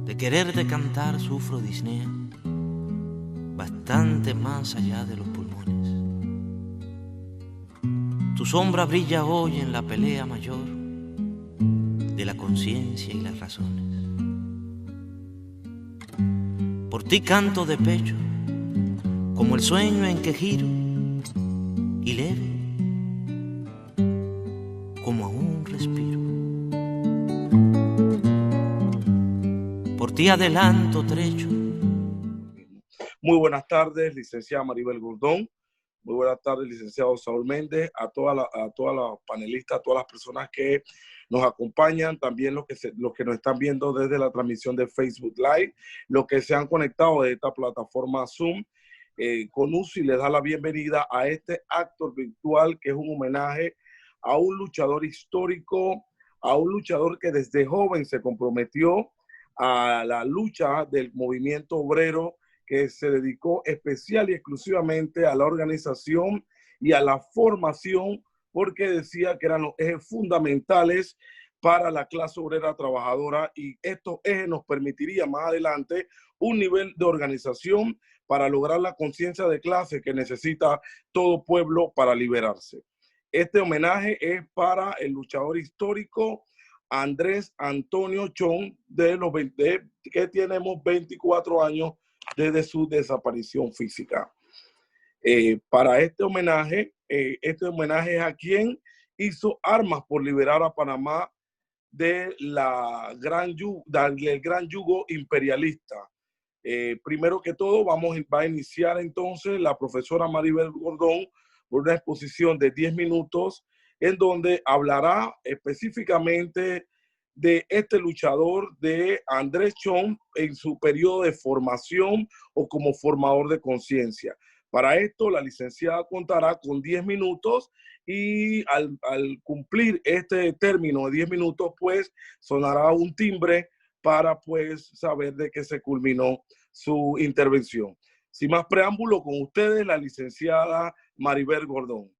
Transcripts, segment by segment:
De quererte cantar sufro disnea, bastante más allá de los pulmones. Tu sombra brilla hoy en la pelea mayor de la conciencia y las razones. Por ti canto de pecho, como el sueño en que giro, y leve, como aún respiro. Por ti adelanto trecho. Muy buenas tardes, licenciada Maribel Gordón. Muy buenas tardes, licenciado Saúl Méndez, a todas las panelistas, a todas las personas que nos acompañan, también los que nos están viendo desde la transmisión de Facebook Live, los que se han conectado de esta plataforma Zoom. Con UCI les da la bienvenida a este acto virtual que es un homenaje a un luchador histórico, a un luchador que desde joven se comprometió a la lucha del movimiento obrero, que se dedicó especial y exclusivamente a la organización y a la formación, porque decía que eran los ejes fundamentales para la clase obrera trabajadora, y estos ejes nos permitiría más adelante un nivel de organización para lograr la conciencia de clase que necesita todo pueblo para liberarse. Este homenaje es para el luchador histórico Andrés Antonio Chong, que tenemos 24 años desde su desaparición física. Para este homenaje es a quien hizo armas por liberar a Panamá del gran yugo imperialista. Primero que todo, va a iniciar entonces la profesora Maribel Gordón por una exposición de 10 minutos en donde hablará específicamente de este luchador, de Andrés Chong, en su periodo de formación o como formador de conciencia. Para esto, la licenciada contará con 10 minutos y al cumplir este término de 10 minutos, pues sonará un timbre para pues saber de qué se culminó su intervención. Sin más preámbulo, con ustedes la licenciada Maribel Gordón.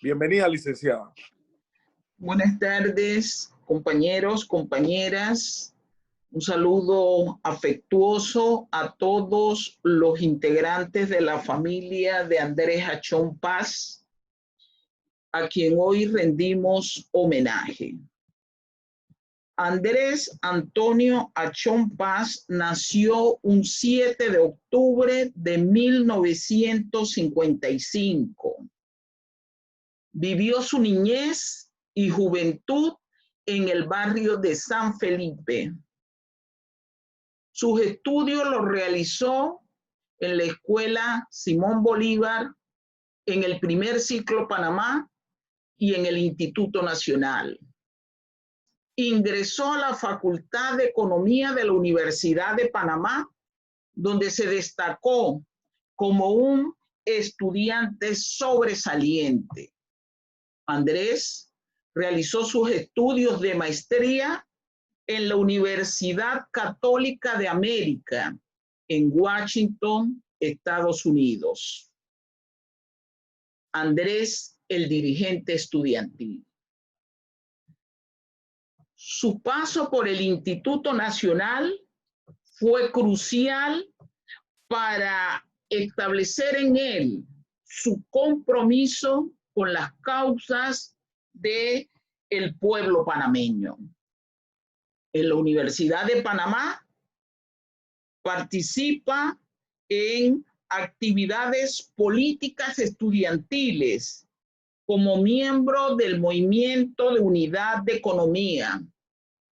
Bienvenida, licenciada. Buenas tardes, compañeros, compañeras. Un saludo afectuoso a todos los integrantes de la familia de Andrés Achón Paz, a quien hoy rendimos homenaje. Andrés Antonio Achón Paz nació un 7 de octubre de 1955. Vivió su niñez y juventud en el barrio de San Felipe. Sus estudios los realizó en la Escuela Simón Bolívar, en el primer ciclo Panamá y en el Instituto Nacional. Ingresó a la Facultad de Economía de la Universidad de Panamá, donde se destacó como un estudiante sobresaliente. Andrés realizó sus estudios de maestría en la Universidad Católica de América, en Washington, Estados Unidos. Andrés, el dirigente estudiantil. Su paso por el Instituto Nacional fue crucial para establecer en él su compromiso con las causas del pueblo panameño. En la Universidad de Panamá participa en actividades políticas estudiantiles como miembro del Movimiento de Unidad de Economía,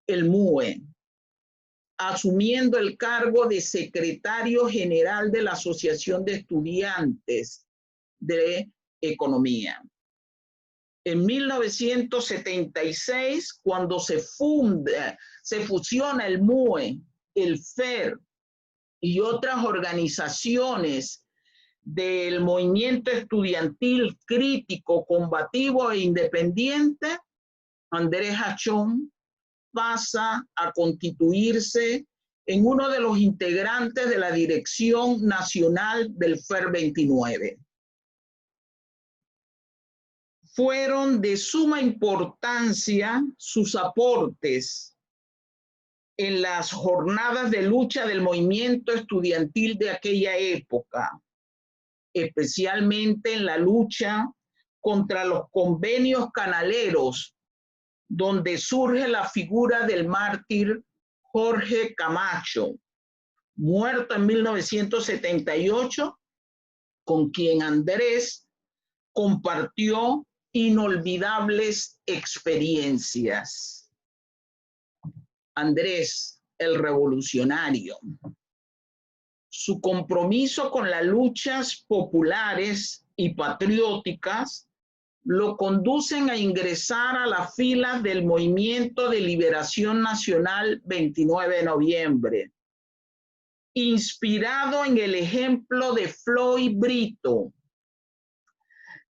el MUE, asumiendo el cargo de secretario general de la Asociación de Estudiantes de Economía. En 1976, cuando se fusiona el MUE, el FER y otras organizaciones del movimiento estudiantil crítico, combativo e independiente, Andrés Achón pasa a constituirse en uno de los integrantes de la dirección nacional del FER 29. Fueron de suma importancia sus aportes en las jornadas de lucha del movimiento estudiantil de aquella época, especialmente en la lucha contra los convenios canaleros, donde surge la figura del mártir Jorge Camacho, muerto en 1978, con quien Andrés compartió inolvidables experiencias. Andrés, el revolucionario. Su compromiso con las luchas populares y patrióticas lo conducen a ingresar a las filas del Movimiento de Liberación Nacional 29 de noviembre, inspirado en el ejemplo de Floyd Brito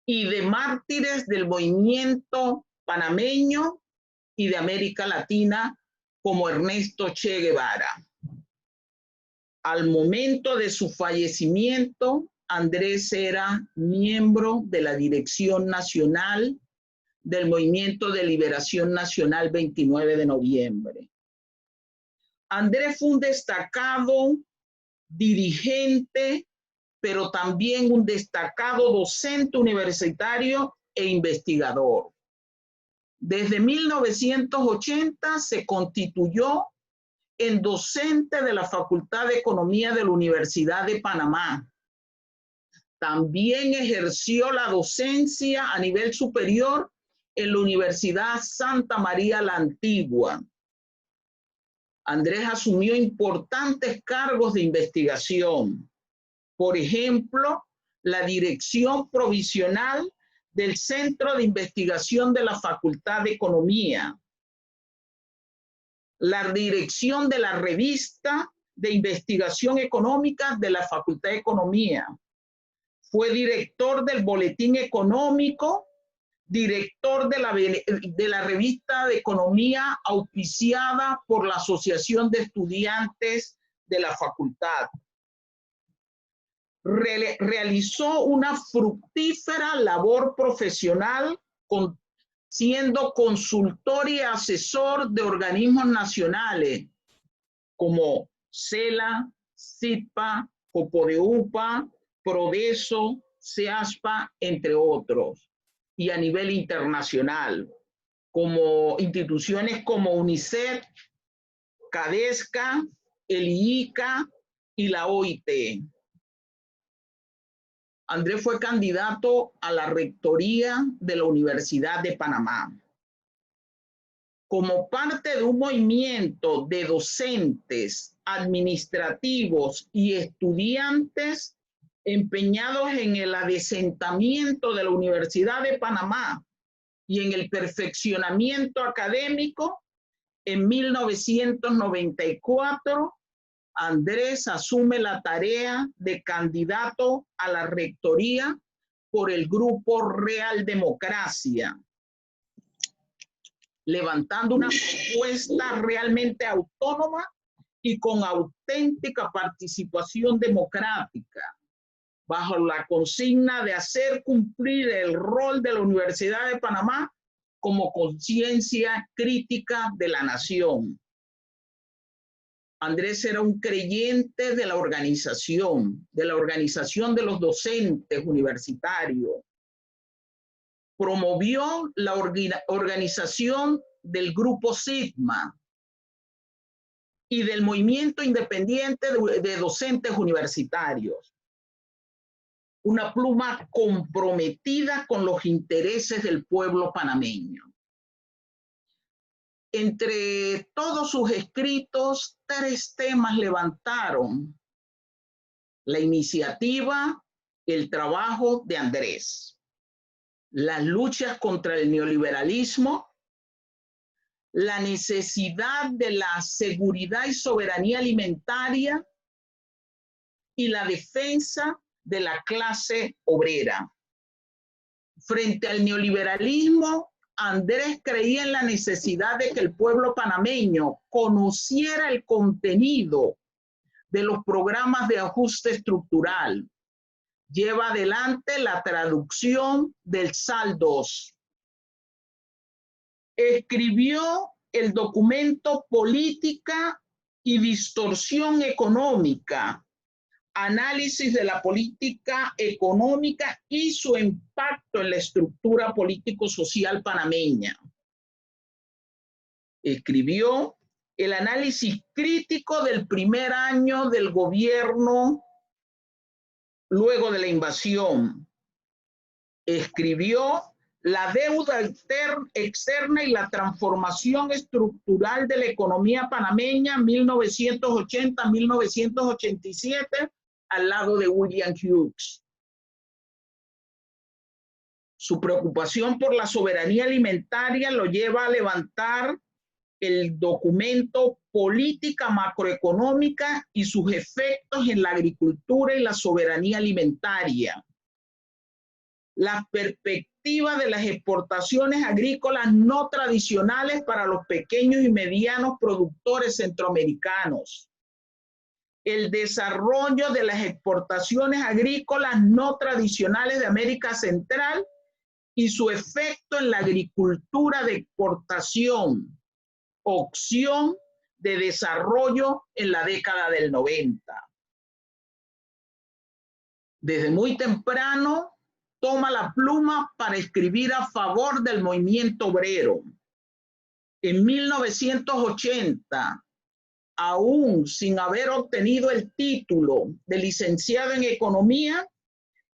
y de mártires del movimiento panameño y de América Latina como Ernesto Che Guevara. Al momento de su fallecimiento, Andrés era miembro de la Dirección Nacional del Movimiento de Liberación Nacional 29 de noviembre. Andrés fue un destacado dirigente, pero también un destacado docente universitario e investigador. Desde 1980 se constituyó en docente de la Facultad de Economía de la Universidad de Panamá. También ejerció la docencia a nivel superior en la Universidad Santa María la Antigua. Andrés asumió importantes cargos de investigación. Por ejemplo, la dirección provisional del Centro de Investigación de la Facultad de Economía, la dirección de la Revista de Investigación Económica de la Facultad de Economía. Fue director del Boletín Económico, director de la Revista de Economía auspiciada por la Asociación de Estudiantes de la Facultad. Realizó una fructífera labor profesional siendo consultor y asesor de organismos nacionales como CELA, CITPA, COPODEUPA, PRODESO, CEASPA, entre otros, y a nivel internacional, como instituciones como UNICEF, CADESCA, el IICA y la OIT. Andrés fue candidato a la rectoría de la Universidad de Panamá. Como parte de un movimiento de docentes, administrativos y estudiantes empeñados en el adesentamiento de la Universidad de Panamá y en el perfeccionamiento académico, en 1994, Andrés asume la tarea de candidato a la rectoría por el Grupo Real Democracia, levantando una propuesta realmente autónoma y con auténtica participación democrática, bajo la consigna de hacer cumplir el rol de la Universidad de Panamá como conciencia crítica de la nación. Andrés era un creyente de la organización de los docentes universitarios. Promovió la organización del Grupo Sigma y del movimiento independiente de docentes universitarios. Una pluma comprometida con los intereses del pueblo panameño. Entre todos sus escritos, 3 temas levantaron la iniciativa, el trabajo de Andrés: las luchas contra el neoliberalismo, la necesidad de la seguridad y soberanía alimentaria y la defensa de la clase obrera. Frente al neoliberalismo, Andrés creía en la necesidad de que el pueblo panameño conociera el contenido de los programas de ajuste estructural. Lleva adelante la traducción del SAL 2. Escribió el documento Política y Distorsión Económica, análisis de la política económica y su impacto en la estructura político-social panameña. Escribió el análisis crítico del primer año del gobierno luego de la invasión. Escribió la deuda externa y la transformación estructural de la economía panameña 1980-1987 al lado de William Hughes. Su preocupación por la soberanía alimentaria lo lleva a levantar el documento Política Macroeconómica y sus efectos en la agricultura y la soberanía alimentaria. La perspectiva de las exportaciones agrícolas no tradicionales para los pequeños y medianos productores centroamericanos. El desarrollo de las exportaciones agrícolas no tradicionales de América Central y su efecto en la agricultura de exportación, opción de desarrollo en la década del 90. Desde muy temprano toma la pluma para escribir a favor del movimiento obrero. En 1980, aún sin haber obtenido el título de licenciado en Economía,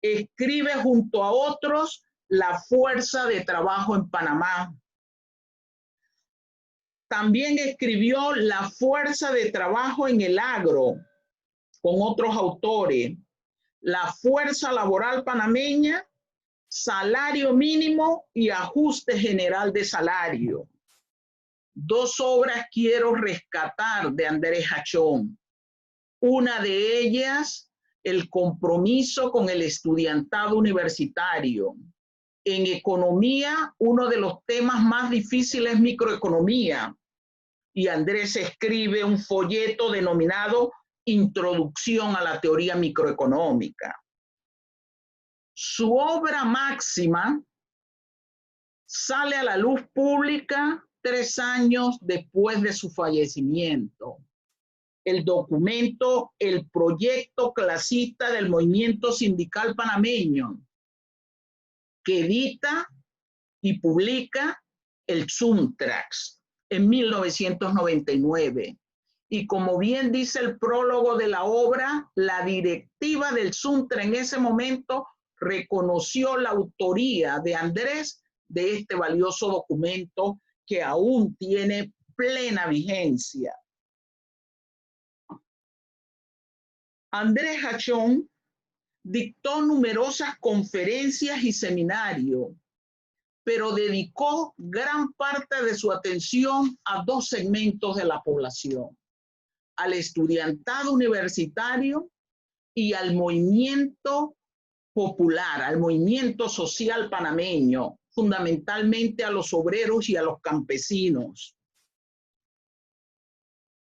escribe junto a otros La Fuerza de Trabajo en Panamá. También escribió La Fuerza de Trabajo en el Agro, con otros autores, La Fuerza Laboral Panameña, Salario Mínimo y Ajuste General de Salario. Dos obras quiero rescatar de Andrés Hachón. Una de ellas, El compromiso con el estudiantado universitario. En economía, uno de los temas más difíciles es microeconomía. Y Andrés escribe un folleto denominado Introducción a la teoría microeconómica. Su obra máxima sale a la luz pública 3 años después de su fallecimiento. El documento El Proyecto Clasista del Movimiento Sindical Panameño, que edita y publica el Suntrax en 1999. Y como bien dice el prólogo de la obra, la directiva del Suntra en ese momento reconoció la autoría de Andrés de este valioso documento que aún tiene plena vigencia. Andrés Hachón dictó numerosas conferencias y seminarios, pero dedicó gran parte de su atención a 2 segmentos de la población: al estudiantado universitario y al movimiento popular, al movimiento social panameño, fundamentalmente a los obreros y a los campesinos.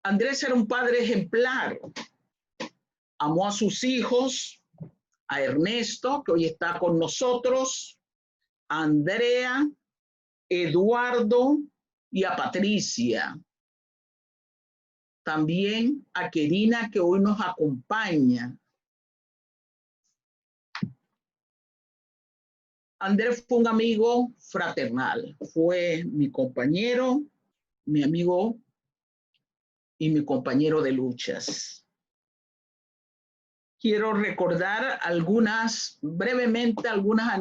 Andrés era un padre ejemplar. Amó a sus hijos, a Ernesto, que hoy está con nosotros, a Andrea, Eduardo y a Patricia. También a Kerina, que hoy nos acompaña. Andrés fue un amigo fraternal, fue mi compañero, mi amigo y mi compañero de luchas. Quiero recordar brevemente algunas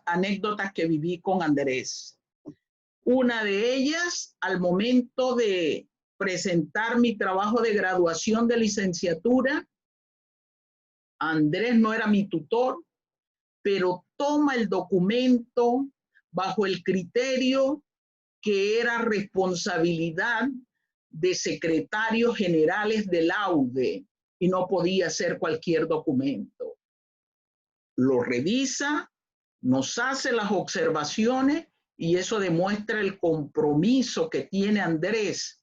anécdotas que viví con Andrés. Una de ellas, al momento de presentar mi trabajo de graduación de licenciatura, Andrés no era mi tutor, pero toma el documento bajo el criterio que era responsabilidad de secretarios generales del AUDE y no podía ser cualquier documento. Lo revisa, nos hace las observaciones y eso demuestra el compromiso que tiene Andrés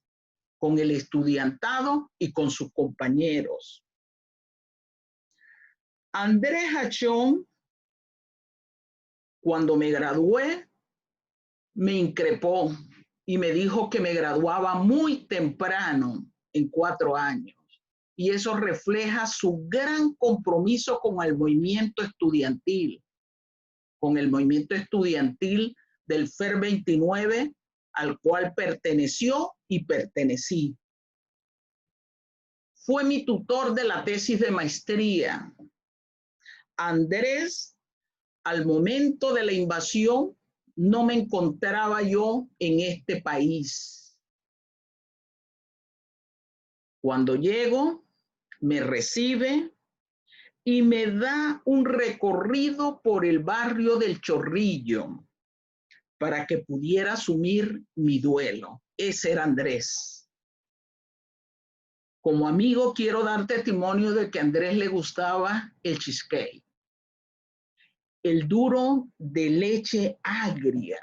con el estudiantado y con sus compañeros. Andrés Hachón, cuando me gradué, me increpó y me dijo que me graduaba muy temprano, en 4 años. Y eso refleja su gran compromiso con el movimiento estudiantil del FER 29, al cual perteneció y pertenecí. Fue mi tutor de la tesis de maestría. Andrés, al momento de la invasión, no me encontraba yo en este país. Cuando llego, me recibe y me da un recorrido por el barrio del Chorrillo para que pudiera asumir mi duelo. Ese era Andrés. Como amigo, quiero dar testimonio de que a Andrés le gustaba el cheesecake, el duro de leche agria.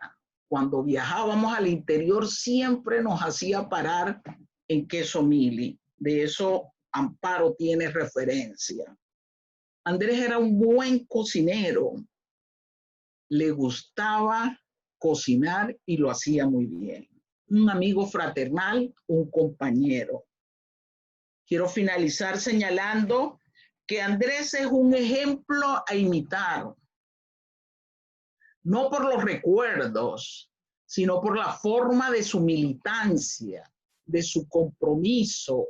Cuando viajábamos al interior siempre nos hacía parar en Queso Mili. De eso Amparo tiene referencia. Andrés era un buen cocinero. Le gustaba cocinar y lo hacía muy bien. Un amigo fraternal, un compañero. Quiero finalizar señalando que Andrés es un ejemplo a imitar. No por los recuerdos, sino por la forma de su militancia, de su compromiso,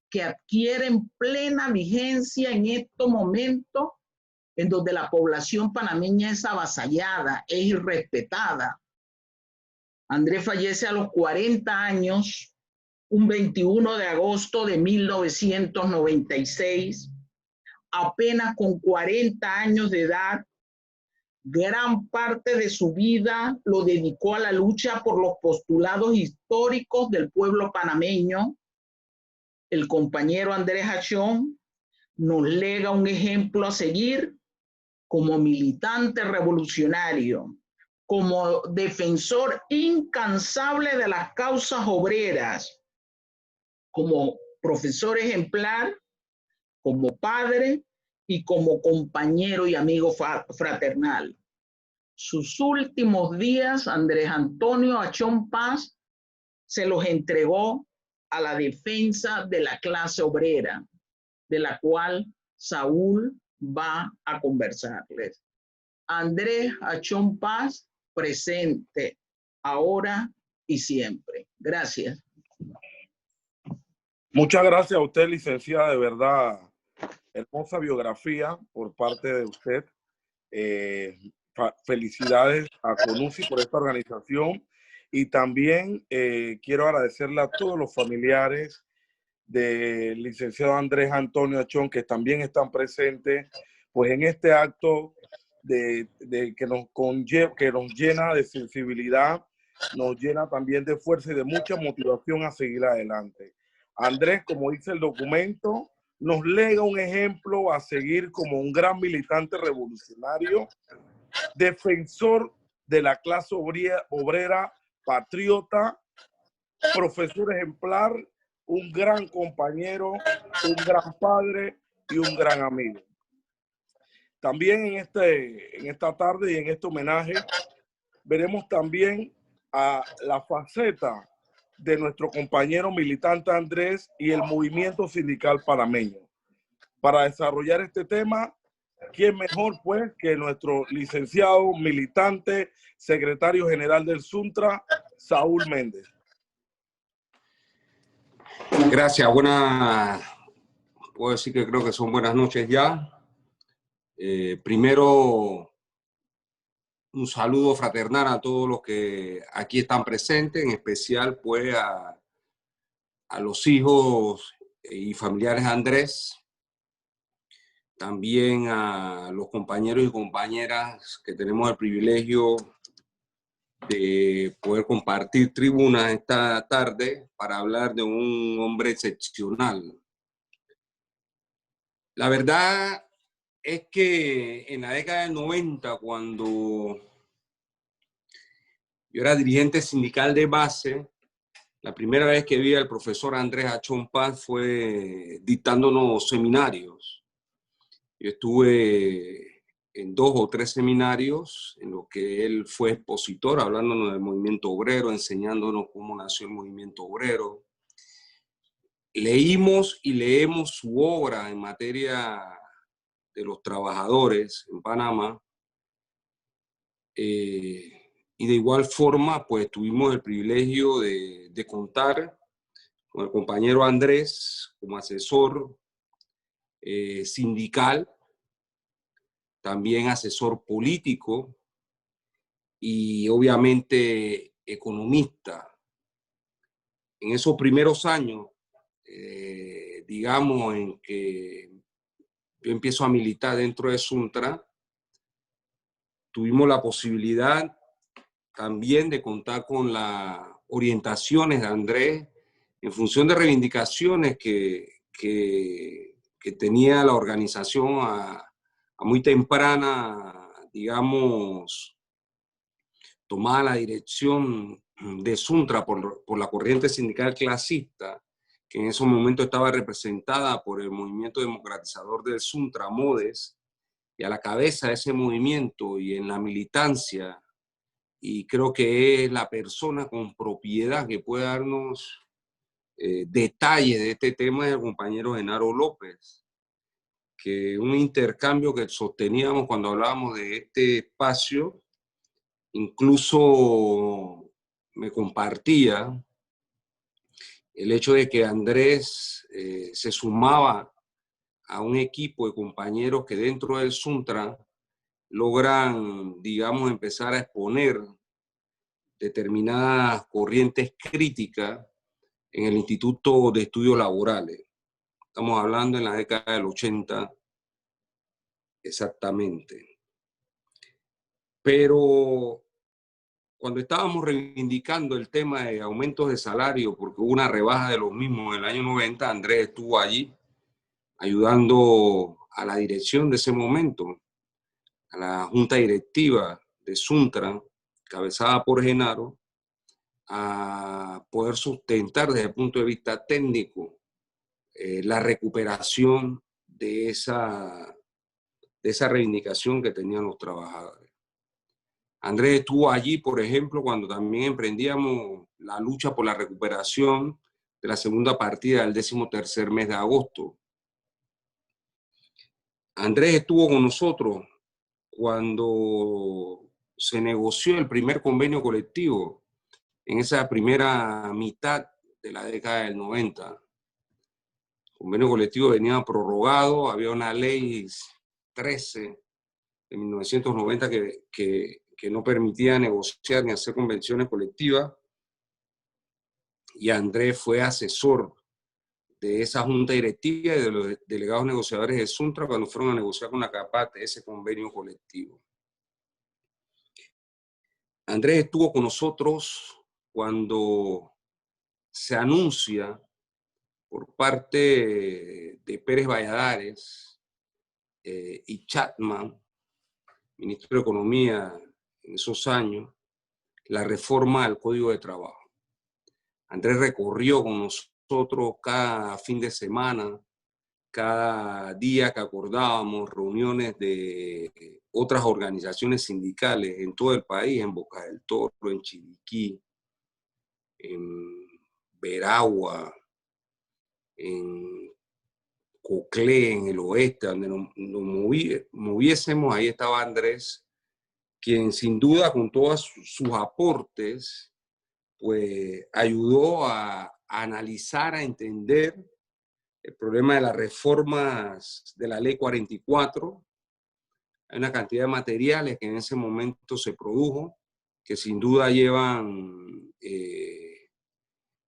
que adquieren plena vigencia en estos momentos en donde la población panameña es avasallada, es irrespetada. Andrés fallece a los 40 años, un 21 de agosto de 1996, apenas con 40 años de edad. Gran parte de su vida lo dedicó a la lucha por los postulados históricos del pueblo panameño. El compañero Andrés Achón nos lega un ejemplo a seguir como militante revolucionario, como defensor incansable de las causas obreras, como profesor ejemplar, como padre y como compañero y amigo fraternal. Sus últimos días, Andrés Antonio Achón Paz se los entregó a la defensa de la clase obrera, de la cual Saúl va a conversarles. Andrés Achón Paz, presente, ahora y siempre. Gracias. Muchas gracias a usted, licenciada, de verdad, hermosa biografía por parte de usted. Felicidades a CONUCI por esta organización y también quiero agradecerle a todos los familiares del licenciado Andrés Antonio Achón que también están presentes pues en este acto que nos llena de sensibilidad, nos llena también de fuerza y de mucha motivación a seguir adelante. Andrés, como dice el documento, nos lega un ejemplo a seguir como un gran militante revolucionario, defensor de la clase obrera, patriota, profesor ejemplar, un gran compañero, un gran padre y un gran amigo. También en esta tarde y en este homenaje veremos también a la faceta de nuestro compañero militante Andrés y el movimiento sindical panameño. Para desarrollar este tema, ¿quién mejor pues que nuestro licenciado, militante, secretario general del SUNTRA, Saúl Méndez? Gracias, puedo decir que creo que son buenas noches ya. Primero, un saludo fraternal a todos los que aquí están presentes, en especial pues a los hijos y familiares de Andrés, también a los compañeros y compañeras que tenemos el privilegio de poder compartir tribuna esta tarde para hablar de un hombre excepcional. La verdad es que en la década del 90, cuando yo era dirigente sindical de base, la primera vez que vi al profesor Andrés Achón Paz fue dictándonos seminarios. Yo estuve en 2 o 3 seminarios en los que él fue expositor, hablándonos del movimiento obrero, enseñándonos cómo nació el movimiento obrero. Leímos y leemos su obra en materia de los trabajadores en Panamá. Y de igual forma, pues tuvimos el privilegio de contar con el compañero Andrés como asesor sindical, también asesor político y obviamente economista. En esos primeros años, digamos, en que yo empiezo a militar dentro de Suntra, tuvimos la posibilidad también de contar con las orientaciones de Andrés en función de reivindicaciones que tenía la organización a muy temprana, digamos, tomada la dirección de Suntra por la corriente sindical clasista, que en ese momento estaba representada por el movimiento democratizador del Suntra, MODES, y a la cabeza de ese movimiento y en la militancia, y creo que es la persona con propiedad que puede darnos detalles de este tema, es el compañero Genaro López, que un intercambio que sosteníamos cuando hablábamos de este espacio, incluso me compartía el hecho de que Andrés se sumaba a un equipo de compañeros que dentro del Suntra logran, digamos, empezar a exponer determinadas corrientes críticas en el Instituto de Estudios Laborales. Estamos hablando en la década del 80 exactamente. Pero cuando estábamos reivindicando el tema de aumentos de salario, porque hubo una rebaja de los mismos en el año 90, Andrés estuvo allí ayudando a la dirección de ese momento, a la junta directiva de Suntra, cabezada por Genaro, a poder sustentar desde el punto de vista técnico la recuperación de esa reivindicación que tenían los trabajadores. Andrés estuvo allí, por ejemplo, cuando también emprendíamos la lucha por la recuperación de la segunda partida del 13º mes de agosto. Andrés estuvo con nosotros cuando se negoció el primer convenio colectivo en esa primera mitad de la década del 90. El convenio colectivo venía prorrogado, había una ley 13 de 1990 que no permitía negociar ni hacer convenciones colectivas, y Andrés fue asesor de esa junta directiva y de los delegados negociadores de Suntra cuando fueron a negociar con la CAPAT ese convenio colectivo. Andrés estuvo con nosotros cuando se anuncia por parte de Pérez Valladares y Chapman, ministro de Economía en esos años, la reforma al Código de Trabajo. Andrés recorrió con nosotros cada fin de semana, cada día que acordábamos, reuniones de otras organizaciones sindicales en todo el país, en Boca del Toro, en Chiriquí, en Veragua, en Coclé, en el oeste, donde nos moviésemos, ahí estaba Andrés, quien sin duda con todos sus aportes, pues ayudó a analizar, a entender el problema de las reformas de la Ley 44. Hay una cantidad de materiales que en ese momento se produjo, que sin duda llevan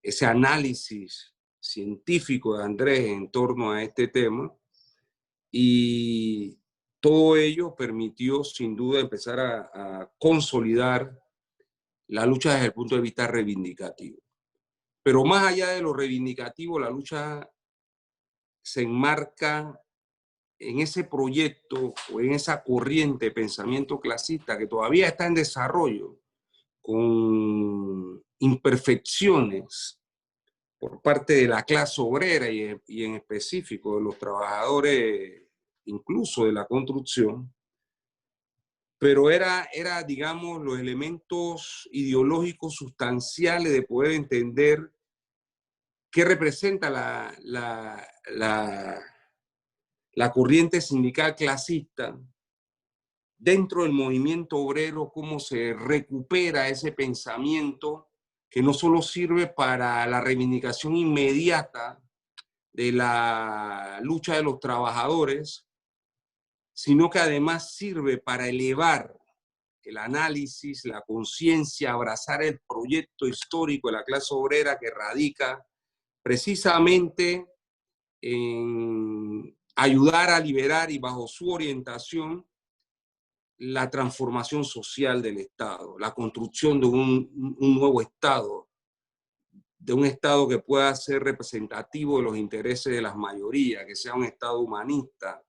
ese análisis científico de Andrés en torno a este tema, y todo ello permitió sin duda empezar a consolidar la lucha desde el punto de vista reivindicativo. Pero más allá de lo reivindicativo, la lucha se enmarca en ese proyecto o en esa corriente de pensamiento clasista que todavía está en desarrollo, con imperfecciones por parte de la clase obrera y en específico de los trabajadores, incluso de la construcción, pero era, digamos, los elementos ideológicos sustanciales de poder entender qué representa la corriente sindical clasista dentro del movimiento obrero, cómo se recupera ese pensamiento que no solo sirve para la reivindicación inmediata de la lucha de los trabajadores, sino que además sirve para elevar el análisis, la conciencia, abrazar el proyecto histórico de la clase obrera que radica precisamente en ayudar a liberar y bajo su orientación la transformación social del Estado, la construcción de un nuevo Estado, de un Estado que pueda ser representativo de los intereses de las mayorías, que sea un Estado humanista,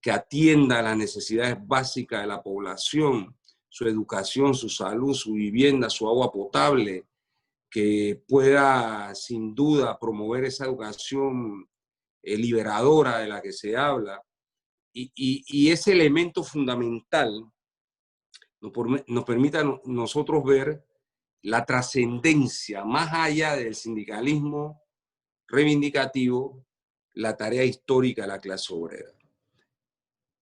que atienda a las necesidades básicas de la población, su educación, su salud, su vivienda, su agua potable, que pueda sin duda promover esa educación liberadora de la que se habla. Y ese elemento fundamental nos permite a nosotros ver la trascendencia más allá del sindicalismo reivindicativo, la tarea histórica de la clase obrera.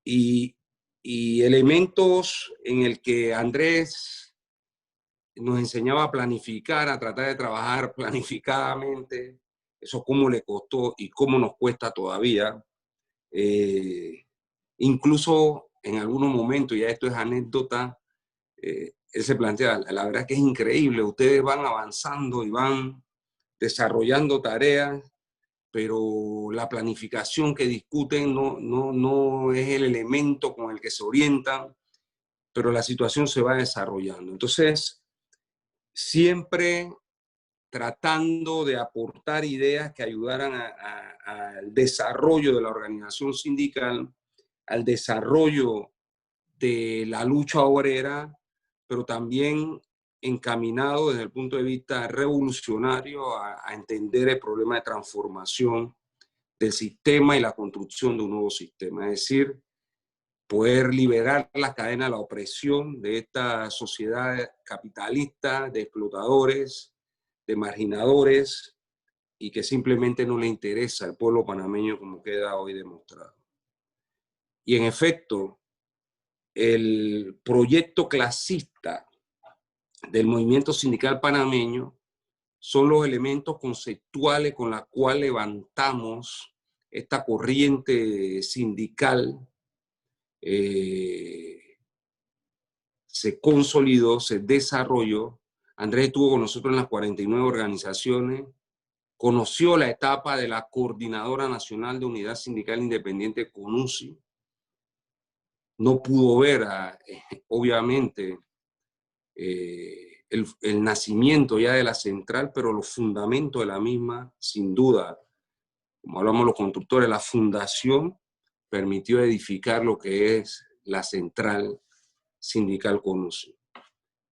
Y elementos en el que Andrés nos enseñaba a planificar, a tratar de trabajar planificadamente, eso cómo le costó y cómo nos cuesta todavía. Incluso en algunos momentos, ya esto es anécdota, él se plantea, la verdad que es increíble, ustedes van avanzando y van desarrollando tareas, pero la planificación que discuten no es el elemento con el que se orientan, pero la situación se va desarrollando. Entonces, siempre tratando de aportar ideas que ayudaran al desarrollo de la organización sindical, al desarrollo de la lucha obrera, pero también encaminado desde el punto de vista revolucionario a entender el problema de transformación del sistema y la construcción de un nuevo sistema. Es decir, poder liberar la cadena de la opresión de esta sociedad capitalista, de explotadores, de marginadores, y que simplemente no le interesa al pueblo panameño como queda hoy demostrado. Y en efecto, el proyecto clasista del movimiento sindical panameño son los elementos conceptuales con los cuales levantamos esta corriente sindical, se consolidó, se desarrolló. Andrés estuvo con nosotros en las 49 organizaciones, conoció la etapa de la Coordinadora Nacional de Unidad Sindical Independiente, CONUSI. No pudo ver, obviamente, el nacimiento ya de la central, pero los fundamentos de la misma, sin duda, como hablamos los constructores, la fundación permitió edificar lo que es la central sindical CONUSI.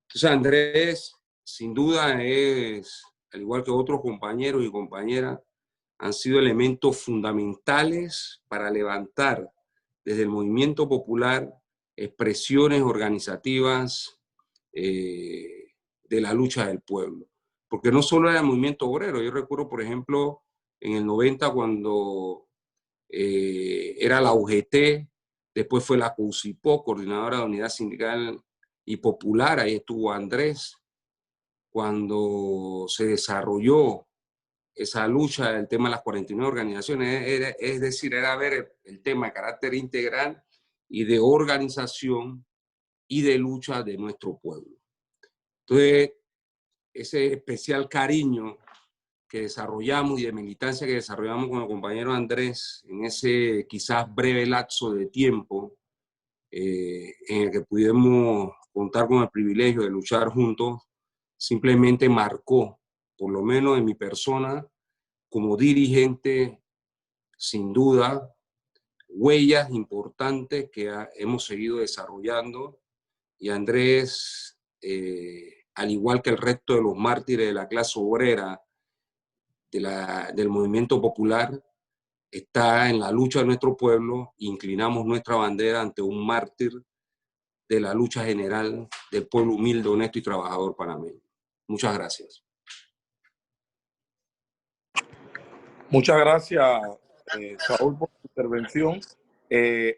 Entonces Andrés, sin duda, es, al igual que otros compañeros y compañeras, han sido elementos fundamentales para levantar desde el movimiento popular expresiones organizativas de la lucha del pueblo. Porque no solo era el movimiento obrero, yo recuerdo, por ejemplo, en el 90 cuando era la UGT, después fue la CUSIPO, Coordinadora de Unidad Sindical y Popular, ahí estuvo Andrés, cuando se desarrolló esa lucha, el tema de las 49 organizaciones, es decir, era ver el tema de carácter integral y de organización y de lucha de nuestro pueblo. Entonces, ese especial cariño que desarrollamos y de militancia que desarrollamos con el compañero Andrés en ese quizás breve lapso de tiempo en el que pudimos contar con el privilegio de luchar juntos, simplemente marcó, por lo menos en mi persona, como dirigente, sin duda, huellas importantes que hemos seguido desarrollando. Y Andrés, al igual que el resto de los mártires de la clase obrera, del movimiento popular, está en la lucha de nuestro pueblo. Inclinamos nuestra bandera ante un mártir de la lucha general del pueblo humilde, honesto y trabajador panameño. Muchas gracias. Muchas gracias, Saúl, por tu intervención.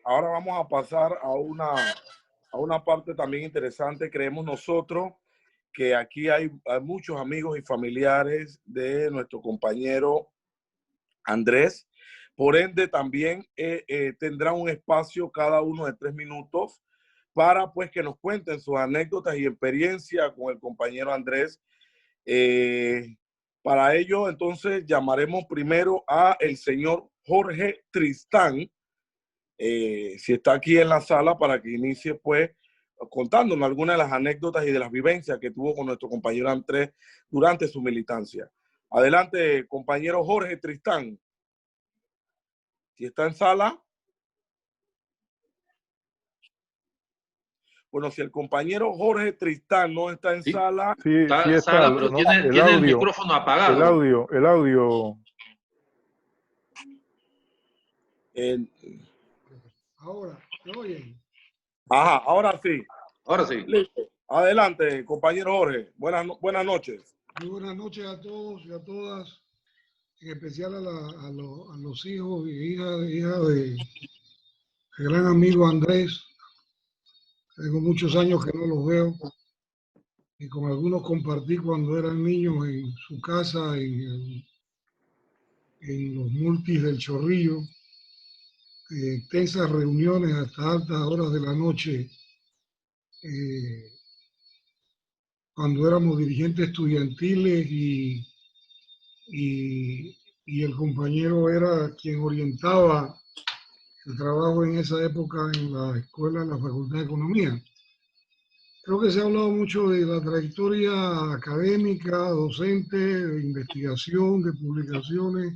Ahora vamos a pasar a una parte también interesante. Creemos nosotros que aquí hay muchos amigos y familiares de nuestro compañero Andrés. Por ende, también tendrá un espacio cada uno de 3 minutos para pues que nos cuenten sus anécdotas y experiencias con el compañero Andrés. Para ello, entonces, llamaremos primero a el señor Jorge Tristán, si está aquí en la sala, para que inicie pues contándonos algunas de las anécdotas y de las vivencias que tuvo con nuestro compañero Andrés durante su militancia. Adelante, compañero Jorge Tristán. Si está en sala. Bueno, si el compañero Jorge Tristán no está en sala. Sí, sí está, sala, pero no, tiene el micrófono apagado. El audio. Ahora, ¿me oyen? Ajá, ahora sí. Ahora sí. Listo. Adelante, compañero Jorge. Buenas noches. Muy buenas noches a todos y a todas, en especial a los hijos y hijas de gran amigo Andrés. Tengo muchos años que no los veo y con algunos compartí cuando eran niños en su casa, en los multis del Chorrillo. Tensas reuniones hasta altas horas de la noche cuando éramos dirigentes estudiantiles y el compañero era quien orientaba el trabajo en esa época en la escuela, en la Facultad de Economía. Creo que se ha hablado mucho de la trayectoria académica, docente, de investigación, de publicaciones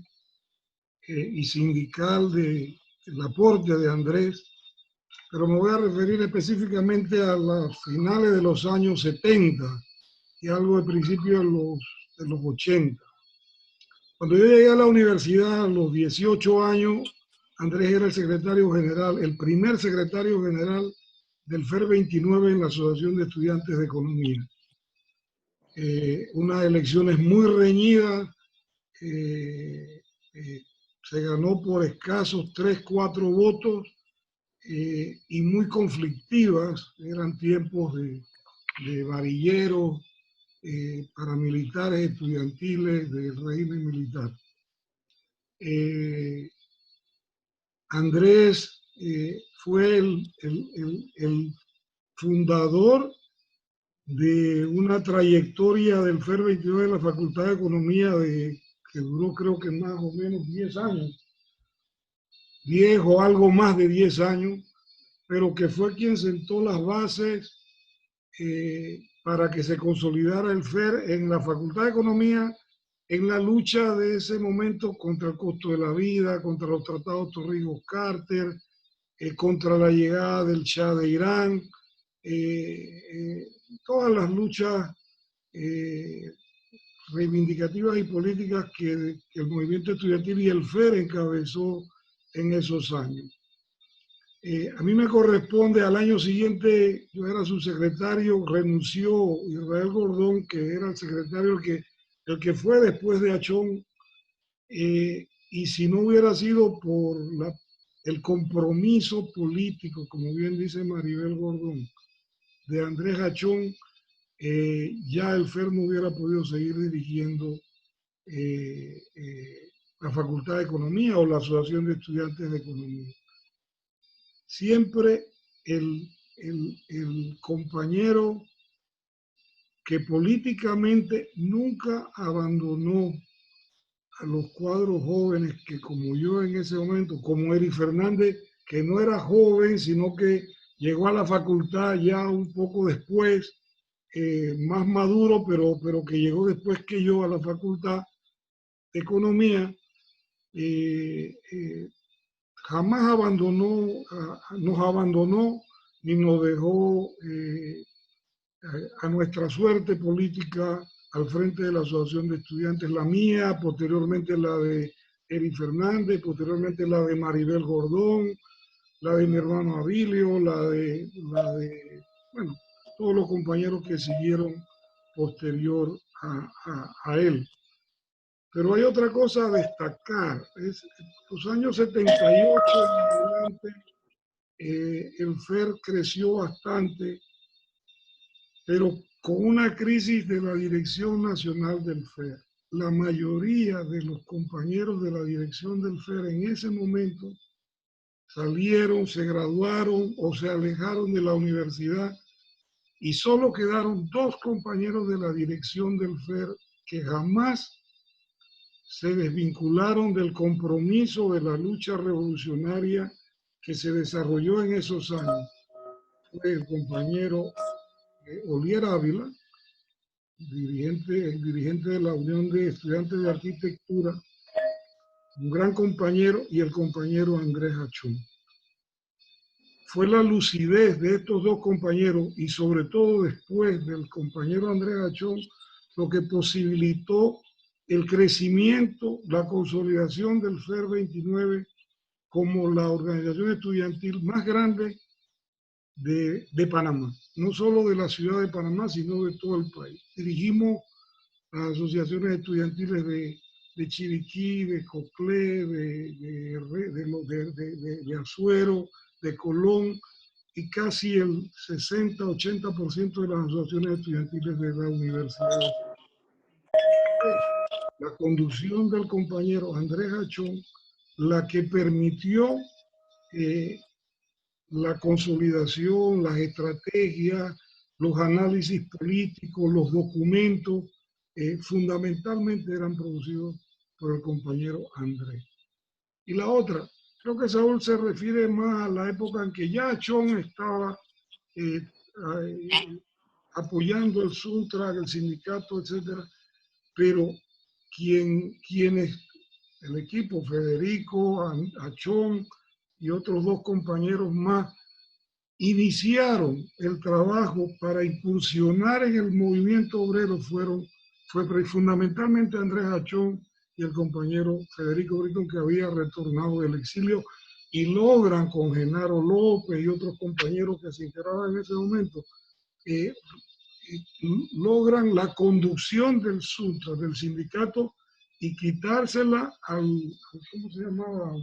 y sindical del aporte de Andrés, pero me voy a referir específicamente a las finales de los años 70 y algo de principios de los 80. Cuando yo llegué a la universidad a los 18 años, Andrés era el secretario general, el primer secretario general del FER 29 en la Asociación de Estudiantes de Economía. Unas elecciones muy reñidas, se ganó por escasos 3-4 votos y muy conflictivas. Eran tiempos de varilleros, paramilitares, estudiantiles del régimen militar. Andrés fue el fundador de una trayectoria del FER 29 de la Facultad de Economía que duró creo que más o menos 10 años, 10 o algo más de 10 años, pero que fue quien sentó las bases para que se consolidara el FER en la Facultad de Economía, en la lucha de ese momento contra el costo de la vida, contra los tratados Torrijos-Carter, contra la llegada del Shah de Irán, todas las luchas reivindicativas y políticas que el movimiento estudiantil y el FER encabezó en esos años. A mí me corresponde, al año siguiente, yo era subsecretario, renunció Israel Gordón, que era el secretario, el que fue después de Achón, y si no hubiera sido por el compromiso político, como bien dice Maribel Gordón, de Andrés Achón, ya el FER no hubiera podido seguir dirigiendo la Facultad de Economía o la Asociación de Estudiantes de Economía. Siempre el compañero que políticamente nunca abandonó a los cuadros jóvenes que, como yo en ese momento, como Eri Fernández, que no era joven, sino que llegó a la facultad ya un poco después, más maduro, pero que llegó después que yo a la Facultad de Economía, jamás nos abandonó ni nos dejó a nuestra suerte política al frente de la Asociación de Estudiantes, la mía, posteriormente la de Eri Fernández, posteriormente la de Maribel Gordón, la de mi hermano Abilio, la de bueno, todos los compañeros que siguieron posterior a él. Pero hay otra cosa a destacar, es los años 78 en adelante, el FER creció bastante, pero con una crisis de la dirección nacional del FER. La mayoría de los compañeros de la dirección del FER en ese momento salieron, se graduaron o se alejaron de la universidad y solo quedaron 2 compañeros de la dirección del FER que jamás se desvincularon del compromiso de la lucha revolucionaria que se desarrolló en esos años. Fue el compañero Olier Ávila, el dirigente de la Unión de Estudiantes de Arquitectura, un gran compañero, y el compañero Andrés Achón. Fue la lucidez de estos 2 compañeros y sobre todo después del compañero Andrés Achón lo que posibilitó el crecimiento, la consolidación del FER 29 como la organización estudiantil más grande de Panamá, no solo de la ciudad de Panamá, sino de todo el país. Dirigimos las asociaciones estudiantiles de Chiriquí, de Coclé, de Azuero, de Colón, y casi el 60-80% de las asociaciones estudiantiles de la universidad. La conducción del compañero Andrés Achón, la que permitió la consolidación, las estrategias, los análisis políticos, los documentos, fundamentalmente eran producidos por el compañero Andrés. Y la otra, creo que Saúl se refiere más a la época en que ya Achón estaba apoyando el Suntra, el sindicato, etcétera, pero quienes, el equipo, Federico, Achón y otros 2 compañeros más, iniciaron el trabajo para incursionar en el movimiento obrero fue fundamentalmente Andrés Achón y el compañero Federico Britton, que había retornado del exilio, y logran con Genaro López y otros compañeros que se integraban en ese momento, logran la conducción del Suntra, del sindicato, y quitársela ¿cómo se llamaba?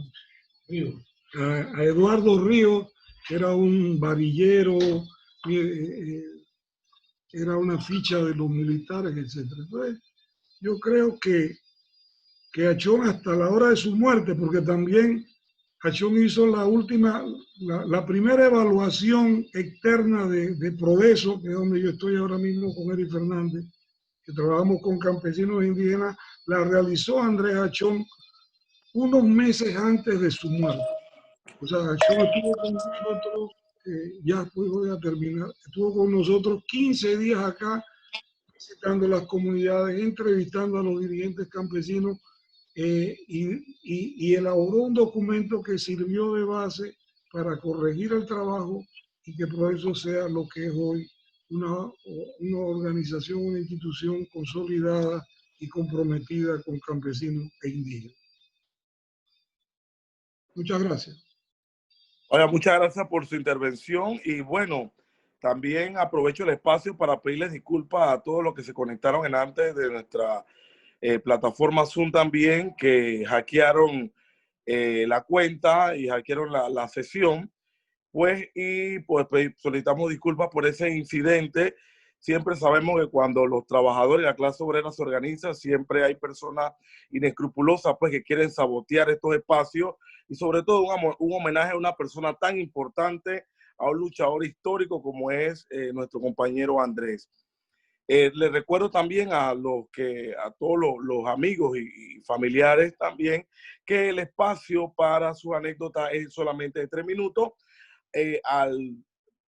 Río. A Eduardo Ríos, que era un varillero, era una ficha de los militares, etc. Entonces, yo creo que Achón, hasta la hora de su muerte, porque también Achón hizo la primera evaluación externa de Prodeso, que es donde yo estoy ahora mismo con Eric Fernández, que trabajamos con campesinos indígenas, la realizó Andrés Achón unos meses antes de su muerte. O sea, Achón estuvo con nosotros, ya después voy a terminar, estuvo con nosotros 15 días acá, visitando las comunidades, entrevistando a los dirigentes campesinos, y elaboró un documento que sirvió de base para corregir el trabajo y que por eso sea lo que es hoy una organización, una institución consolidada y comprometida con campesinos e indígenas. Muchas gracias. Oiga, muchas gracias por su intervención y bueno, también aprovecho el espacio para pedirles disculpas a todos los que se conectaron en antes de nuestra plataforma Zoom también, que hackearon la cuenta y hackearon la sesión, pues, y pues solicitamos disculpas por ese incidente. Siempre sabemos que cuando los trabajadores y la clase obrera se organizan, siempre hay personas inescrupulosas pues, que quieren sabotear estos espacios y sobre todo un homenaje a una persona tan importante, a un luchador histórico como es nuestro compañero Andrés. Les recuerdo también a todos los amigos y familiares también que el espacio para sus anécdotas es solamente de 3 minutos. Al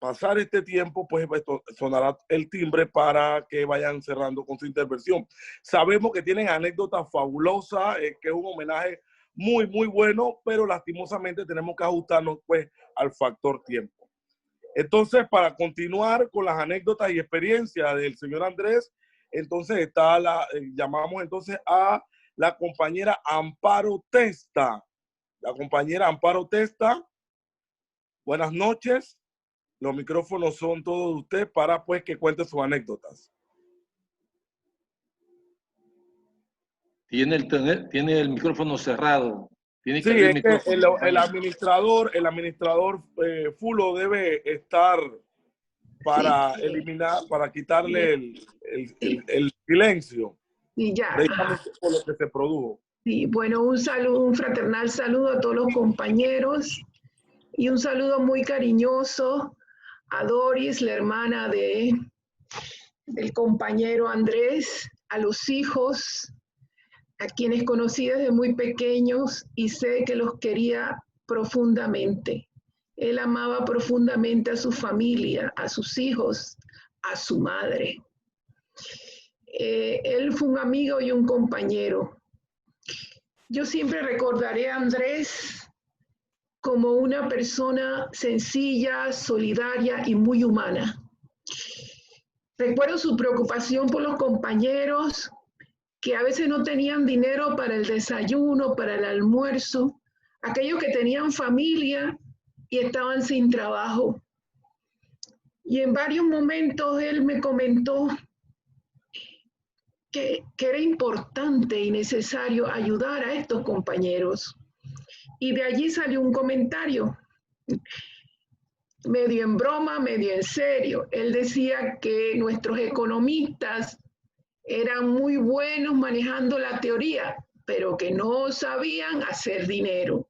pasar este tiempo, pues sonará el timbre para que vayan cerrando con su intervención. Sabemos que tienen anécdotas fabulosas, que es un homenaje muy, muy bueno, pero lastimosamente tenemos que ajustarnos pues al factor tiempo. Entonces, para continuar con las anécdotas y experiencias del señor Andrés, entonces llamamos entonces a la compañera Amparo Testa. La compañera Amparo Testa, buenas noches. los micrófonos son todos de usted para pues que cuente sus anécdotas. Tiene el micrófono cerrado. Tiene Sí, que es que el administrador Fulo debe estar para eliminar, para quitarle el silencio. Y ya. Precisamente por lo que se produjo. Sí, bueno, un saludo, un fraternal saludo a todos los compañeros y un saludo muy cariñoso a Doris, la hermana del compañero Andrés, a los hijos, a quienes conocí desde muy pequeños y sé que los quería profundamente. Él amaba profundamente a su familia, a sus hijos, a su madre. Él fue un amigo y un compañero. Yo siempre recordaré a Andrés como una persona sencilla, solidaria y muy humana. Recuerdo su preocupación por los compañeros que a veces no tenían dinero para el desayuno, para el almuerzo, aquellos que tenían familia y estaban sin trabajo. Y en varios momentos él me comentó que era importante y necesario ayudar a estos compañeros. Y de allí salió un comentario, medio en broma, medio en serio. Él decía que nuestros economistas eran muy buenos manejando la teoría, pero que no sabían hacer dinero.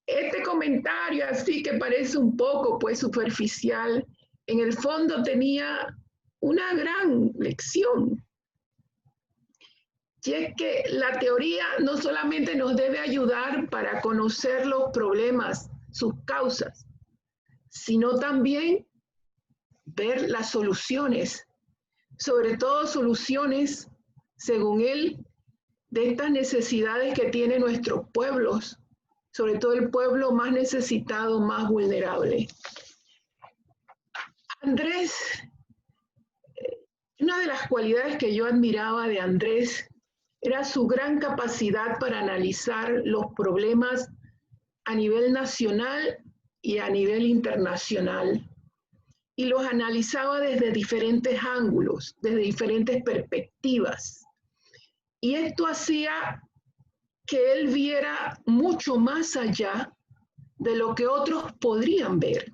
Este comentario, así que parece un poco pues superficial, en el fondo tenía una gran lección. Y es que la teoría no solamente nos debe ayudar para conocer los problemas, sus causas, sino también ver las soluciones, sobre todo soluciones, según él, de estas necesidades que tienen nuestros pueblos, sobre todo el pueblo más necesitado, más vulnerable. Andrés, una de las cualidades que yo admiraba de Andrés era su gran capacidad para analizar los problemas a nivel nacional y a nivel internacional. Y los analizaba desde diferentes ángulos, desde diferentes perspectivas. Y esto hacía que él viera mucho más allá de lo que otros podrían ver.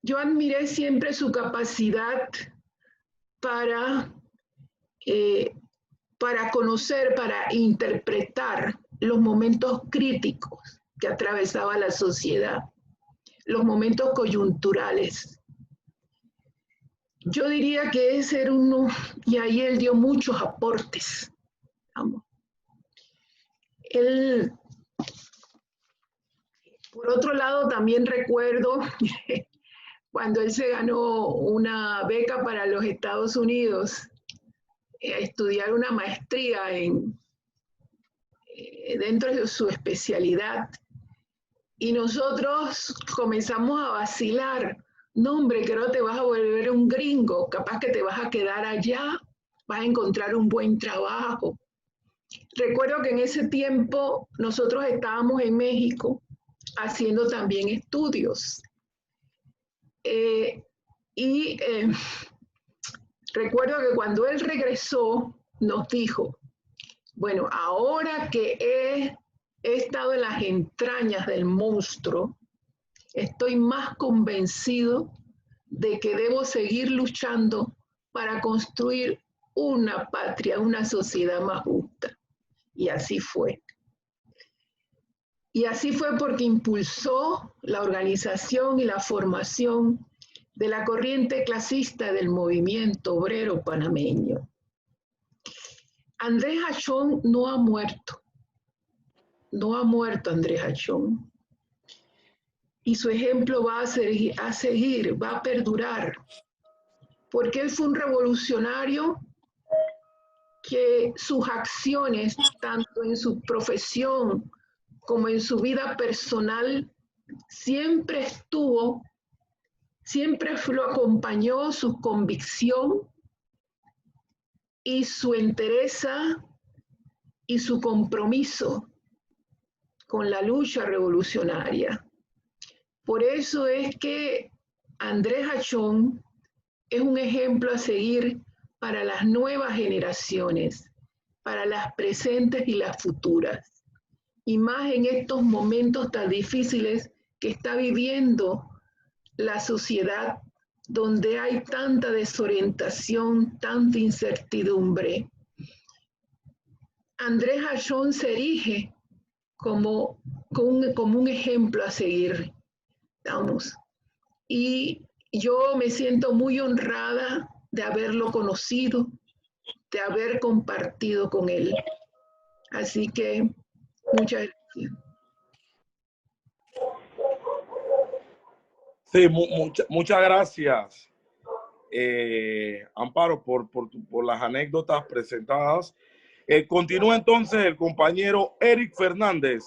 Yo admiré siempre su capacidad para conocer, para interpretar los momentos críticos que atravesaba la sociedad, los momentos coyunturales. Yo diría que ese era uno, y ahí él dio muchos aportes. Vamos. Él, por otro lado, también recuerdo cuando él se ganó una beca para los Estados Unidos a estudiar una maestría dentro de su especialidad. Y nosotros comenzamos a vacilar. No, hombre, que no te vas a volver un gringo, capaz que te vas a quedar allá, vas a encontrar un buen trabajo. Recuerdo que en ese tiempo nosotros estábamos en México haciendo también estudios. Recuerdo que cuando él regresó nos dijo, bueno, ahora que he estado en las entrañas del monstruo, estoy más convencido de que debo seguir luchando para construir una patria, una sociedad más justa. Y así fue. Y así fue porque impulsó la organización y la formación de la corriente clasista del movimiento obrero panameño. Andrés Achón no ha muerto. No ha muerto Andrés Achón. Y su ejemplo va a seguir, va a perdurar. Porque él fue un revolucionario que sus acciones, tanto en su profesión como en su vida personal, siempre lo acompañó su convicción y su entereza y su compromiso con la lucha revolucionaria. Por eso es que Andrés Achón es un ejemplo a seguir para las nuevas generaciones, para las presentes y las futuras. Y más en estos momentos tan difíciles que está viviendo la sociedad, donde hay tanta desorientación, tanta incertidumbre. Andrés Achón se erige como un ejemplo a seguir. Vamos. Y yo me siento muy honrada de haberlo conocido, de haber compartido con él. Así que muchas gracias. Sí, muchas gracias, Amparo, por las anécdotas presentadas. Continúa entonces el compañero Eric Fernández.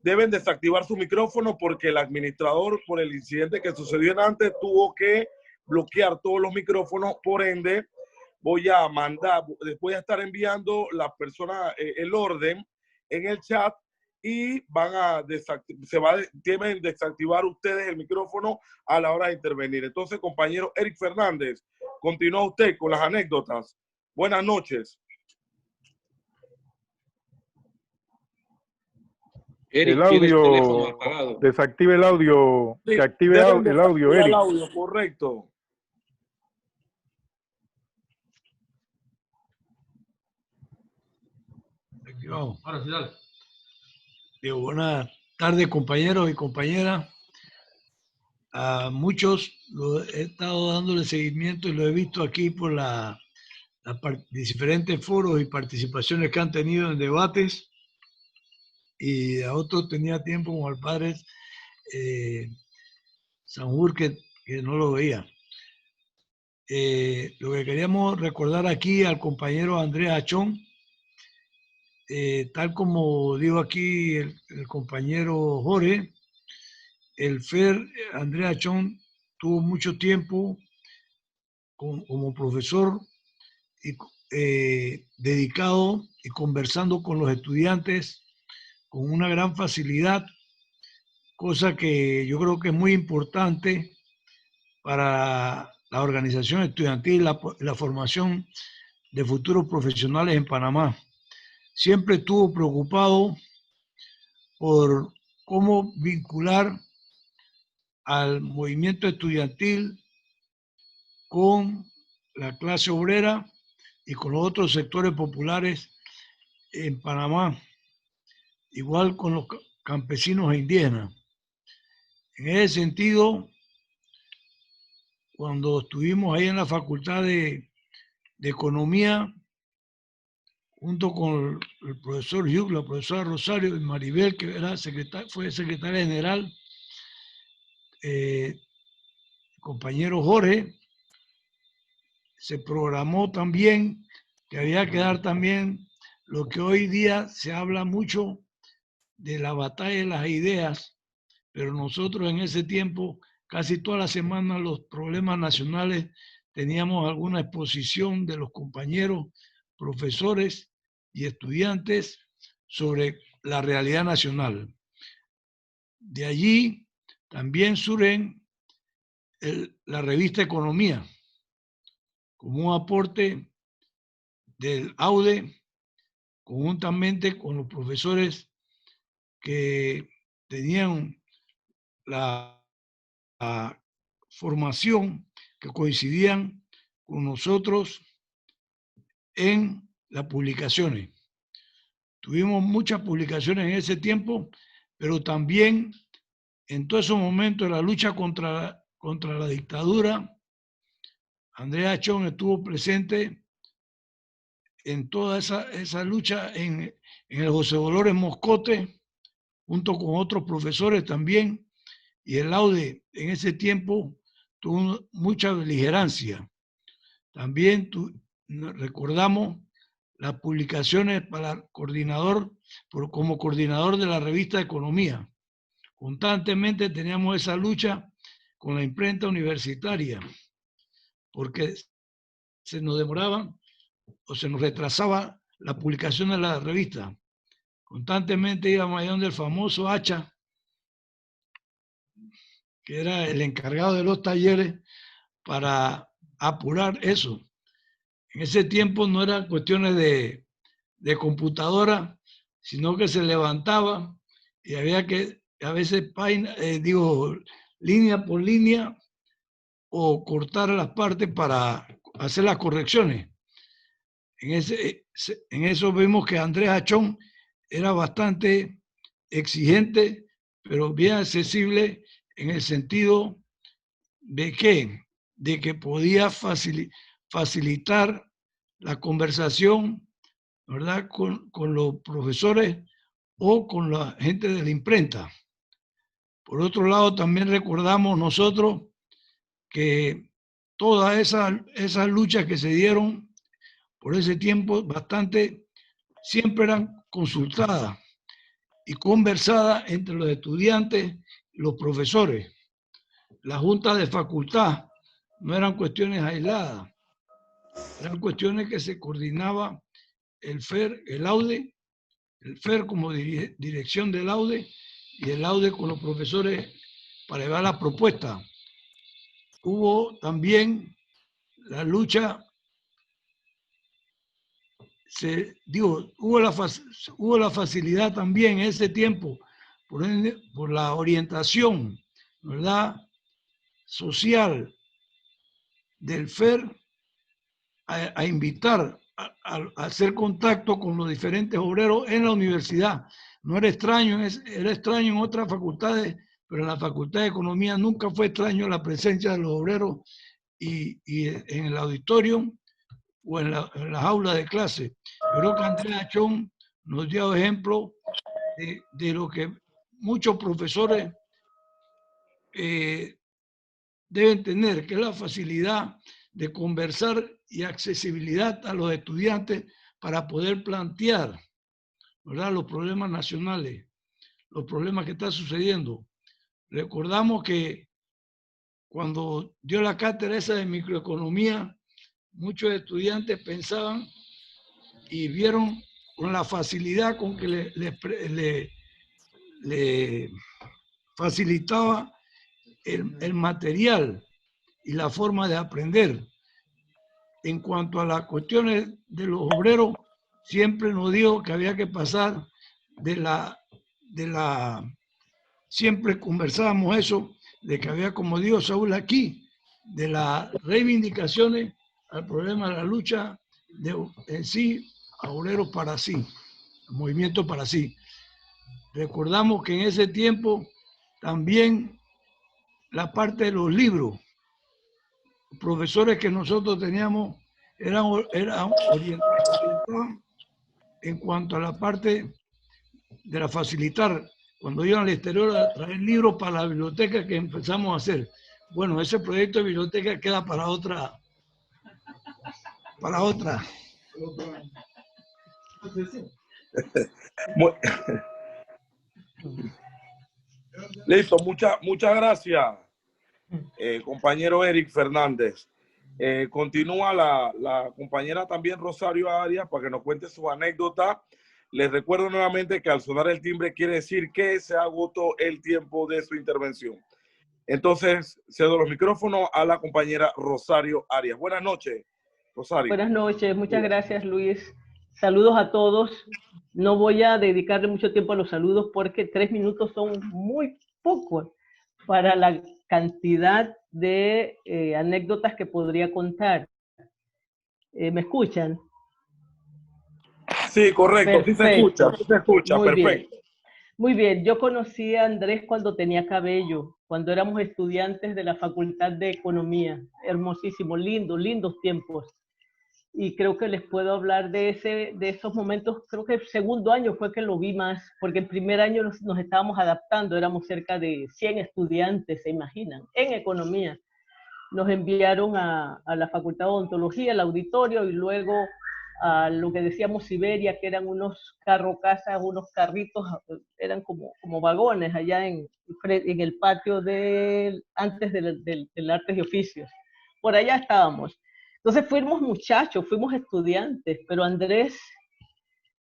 Deben desactivar su micrófono porque el administrador, por el incidente que sucedió antes, tuvo que bloquear todos los micrófonos. Por ende, voy a estar enviando las personas el orden en el chat y deben desactivar ustedes el micrófono a la hora de intervenir. Entonces, compañero Eric Fernández, continúa usted con las anécdotas. Buenas noches. Eric, El tiene el teléfono audio, apagado. desactive el audio, Sí, que active el audio, Eric. El audio, correcto. Aquí vamos. Ahora sí, dale. Digo, buenas tardes, compañeros y compañeras. A muchos he estado dándole seguimiento y lo he visto aquí por diferentes foros y participaciones que han tenido en debates. Y a otros tenía tiempo, como al padre Sanjur, que no lo veía. Lo que queríamos recordar aquí al compañero Andrés Achón, tal como dijo aquí el compañero Jorge, el FER Andrés Achón tuvo mucho tiempo como profesor y, dedicado y conversando con los estudiantes con una gran facilidad, cosa que yo creo que es muy importante para la organización estudiantil, la formación de futuros profesionales en Panamá. Siempre estuvo preocupado por cómo vincular al movimiento estudiantil con la clase obrera y con los otros sectores populares en Panamá, igual con los campesinos e indígenas. En ese sentido, cuando estuvimos ahí en la Facultad de Economía, junto con el profesor Hugh, la profesora Rosario y Maribel, que fue secretaria general, el compañero Jorge, se programó también que había que dar también lo que hoy día se habla mucho de la batalla de las ideas, pero nosotros en ese tiempo, casi toda la semana, los problemas nacionales, teníamos alguna exposición de los compañeros, profesores y estudiantes sobre la realidad nacional. De allí también surgen la revista Economía, como un aporte del AUDE, conjuntamente con los profesores que tenían la formación, que coincidían con nosotros en las publicaciones. Tuvimos muchas publicaciones en ese tiempo, pero también en todos esos momentos de la lucha contra la dictadura, Andrés Achón estuvo presente en toda esa lucha en el José Dolores Moscote, junto con otros profesores también, y el AUDE en ese tiempo tuvo mucha beligerancia. También recordamos las publicaciones como coordinador de la revista Economía. Constantemente teníamos esa lucha con la imprenta universitaria, porque se nos demoraban o se nos retrasaba la publicación de la revista. Constantemente íbamos allá donde el famoso Hacha que era el encargado de los talleres, para apurar eso. En ese tiempo no eran cuestiones de computadora, sino que se levantaba y había que, a veces, línea por línea, o cortar las partes para hacer las correcciones. En eso vemos que Andrés Achón era bastante exigente, pero bien accesible, en el sentido de que podía facilitar la conversación, ¿verdad?, con los profesores o con la gente de la imprenta. Por otro lado, también recordamos nosotros que todas esas luchas que se dieron por ese tiempo, siempre eran consultadas y conversadas entre los estudiantes y los profesores. La junta de facultad no eran cuestiones aisladas, eran cuestiones que se coordinaba el FER, el AUDE, el FER como dirección del AUDE y el AUDE con los profesores para llevar la propuesta. Hubo también la lucha, hubo la facilidad también en ese tiempo por la orientación, ¿verdad?, social del FER a invitar a hacer contacto con los diferentes obreros en la universidad. No era extraño, era extraño en otras facultades, pero en la Facultad de Economía nunca fue extraño la presencia de los obreros y en el auditorio o en las aulas de clase. Yo creo que Andrés Achón nos dio ejemplo de lo que muchos profesores deben tener, que es la facilidad de conversar y accesibilidad a los estudiantes para poder plantear, ¿verdad?, los problemas nacionales, los problemas que están sucediendo. Recordamos que cuando dio la cátedra esa de microeconomía, muchos estudiantes pensaban y vieron con la facilidad con que le facilitaba el material y la forma de aprender. En cuanto a las cuestiones de los obreros, siempre nos dijo que había que pasar siempre conversábamos eso, de que había, como dijo Saúl aquí, de las reivindicaciones al problema de la lucha en sí, a obreros para sí, movimiento para sí. Recordamos que en ese tiempo también la parte de los libros, los profesores que nosotros teníamos eran orientados en cuanto a la parte de la facilitar, cuando iban al exterior a traer libros para la biblioteca que empezamos a hacer. Bueno, ese proyecto de biblioteca queda para otra. Listo, muchas gracias, compañero Eric Fernández. Continúa la compañera también Rosario Arias para que nos cuente su anécdota. Les recuerdo nuevamente que al sonar el timbre quiere decir que se agotó el tiempo de su intervención. Entonces, cedo los micrófonos a la compañera Rosario Arias. Buenas noches, Rosario. Buenas noches, muchas gracias, Luis. Saludos a todos. No voy a dedicarle mucho tiempo a los saludos porque 3 minutos son muy pocos para la cantidad de anécdotas que podría contar. ¿Me escuchan? Sí, correcto, sí se escucha, muy perfecto. Bien. Muy bien, yo conocí a Andrés cuando tenía cabello, cuando éramos estudiantes de la Facultad de Economía. Hermosísimo, lindos tiempos. Y creo que les puedo hablar de esos momentos. Creo que el segundo año fue que lo vi más, porque el primer año nos estábamos adaptando, éramos cerca de 100 estudiantes, se imaginan, en economía. Nos enviaron a la Facultad de Odontología, al auditorio, y luego a lo que decíamos Siberia, que eran unos carrocasas, unos carritos, eran como vagones allá en el patio antes del Artes y Oficios. Por allá estábamos. Entonces fuimos muchachos, fuimos estudiantes, pero Andrés,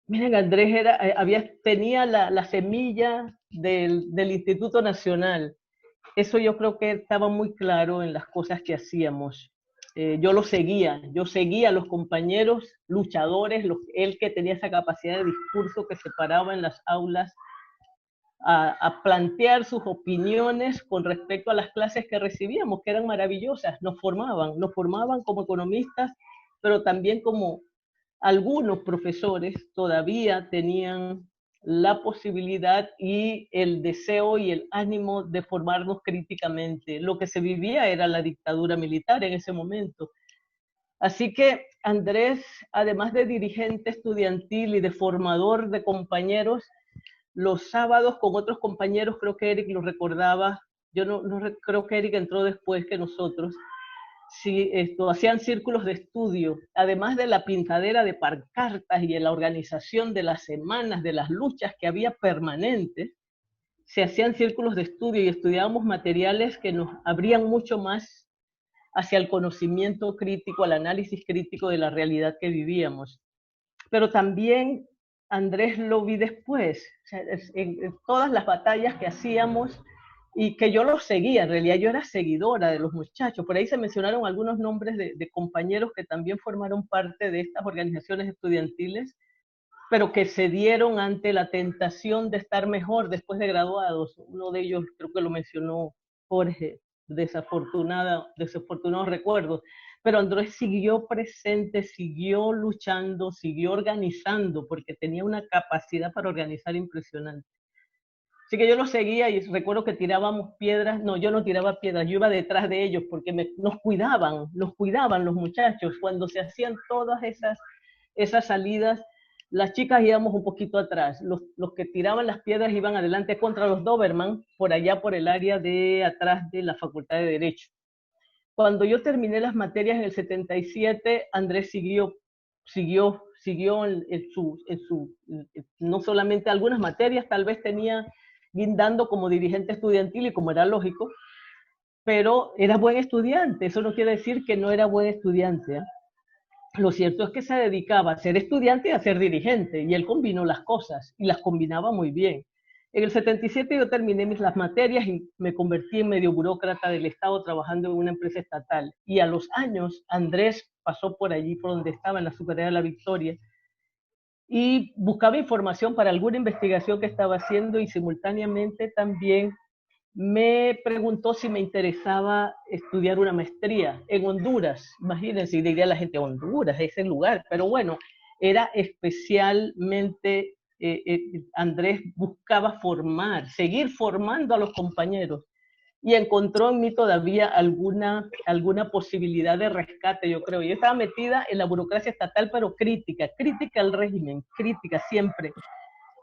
miren, Andrés tenía la semilla del Instituto Nacional. eso yo creo que estaba muy claro en las cosas que hacíamos. Yo seguía a los compañeros luchadores, él que tenía esa capacidad de discurso que se paraba en las aulas a plantear sus opiniones con respecto a las clases que recibíamos, que eran maravillosas, nos formaban como economistas, pero también como algunos profesores todavía tenían la posibilidad y el deseo y el ánimo de formarnos críticamente. Lo que se vivía era la dictadura militar en ese momento. Así que Andrés, además de dirigente estudiantil y de formador de compañeros, los sábados con otros compañeros, creo que Eric lo recordaba, yo no creo que Eric entró después que nosotros, sí, hacían círculos de estudio, además de la pintadera de pancartas y de la organización de las semanas, de las luchas que había permanentes, se hacían círculos de estudio y estudiábamos materiales que nos abrían mucho más hacia el conocimiento crítico, al análisis crítico de la realidad que vivíamos. Pero también Andrés lo vi después, o sea, en todas las batallas que hacíamos y que yo los seguía, en realidad yo era seguidora de los muchachos. Por ahí se mencionaron algunos nombres de compañeros que también formaron parte de estas organizaciones estudiantiles, pero que se dieron ante la tentación de estar mejor después de graduados. Uno de ellos creo que lo mencionó Jorge, desafortunados recuerdos. Pero Andrés siguió presente, siguió luchando, siguió organizando, porque tenía una capacidad para organizar impresionante. Así que yo lo seguía y recuerdo que tirábamos piedras. No, yo no tiraba piedras, yo iba detrás de ellos porque nos cuidaban los muchachos. Cuando se hacían todas esas salidas, las chicas íbamos un poquito atrás. Los que tiraban las piedras iban adelante contra los Doberman, por allá por el área de atrás de la Facultad de Derecho. Cuando yo terminé las materias en el 77, Andrés siguió no solamente algunas materias, tal vez tenía guindando como dirigente estudiantil y como era lógico, pero era buen estudiante. Eso no quiere decir que no era buen estudiante, ¿eh? Lo cierto es que se dedicaba a ser estudiante y a ser dirigente, y él combinó las cosas, y las combinaba muy bien. En el 77 yo terminé las materias y me convertí en medio burócrata del Estado trabajando en una empresa estatal. Y a los años, Andrés pasó por allí, por donde estaba, en la Superior de la Victoria, y buscaba información para alguna investigación que estaba haciendo, y simultáneamente también me preguntó si me interesaba estudiar una maestría en Honduras. Imagínense, diría la gente, Honduras, ese lugar. Pero bueno, era especialmente, Andrés buscaba seguir formando a los compañeros, y encontró en mí todavía alguna posibilidad de rescate, yo creo. Yo estaba metida en la burocracia estatal, pero crítica al régimen, crítica siempre.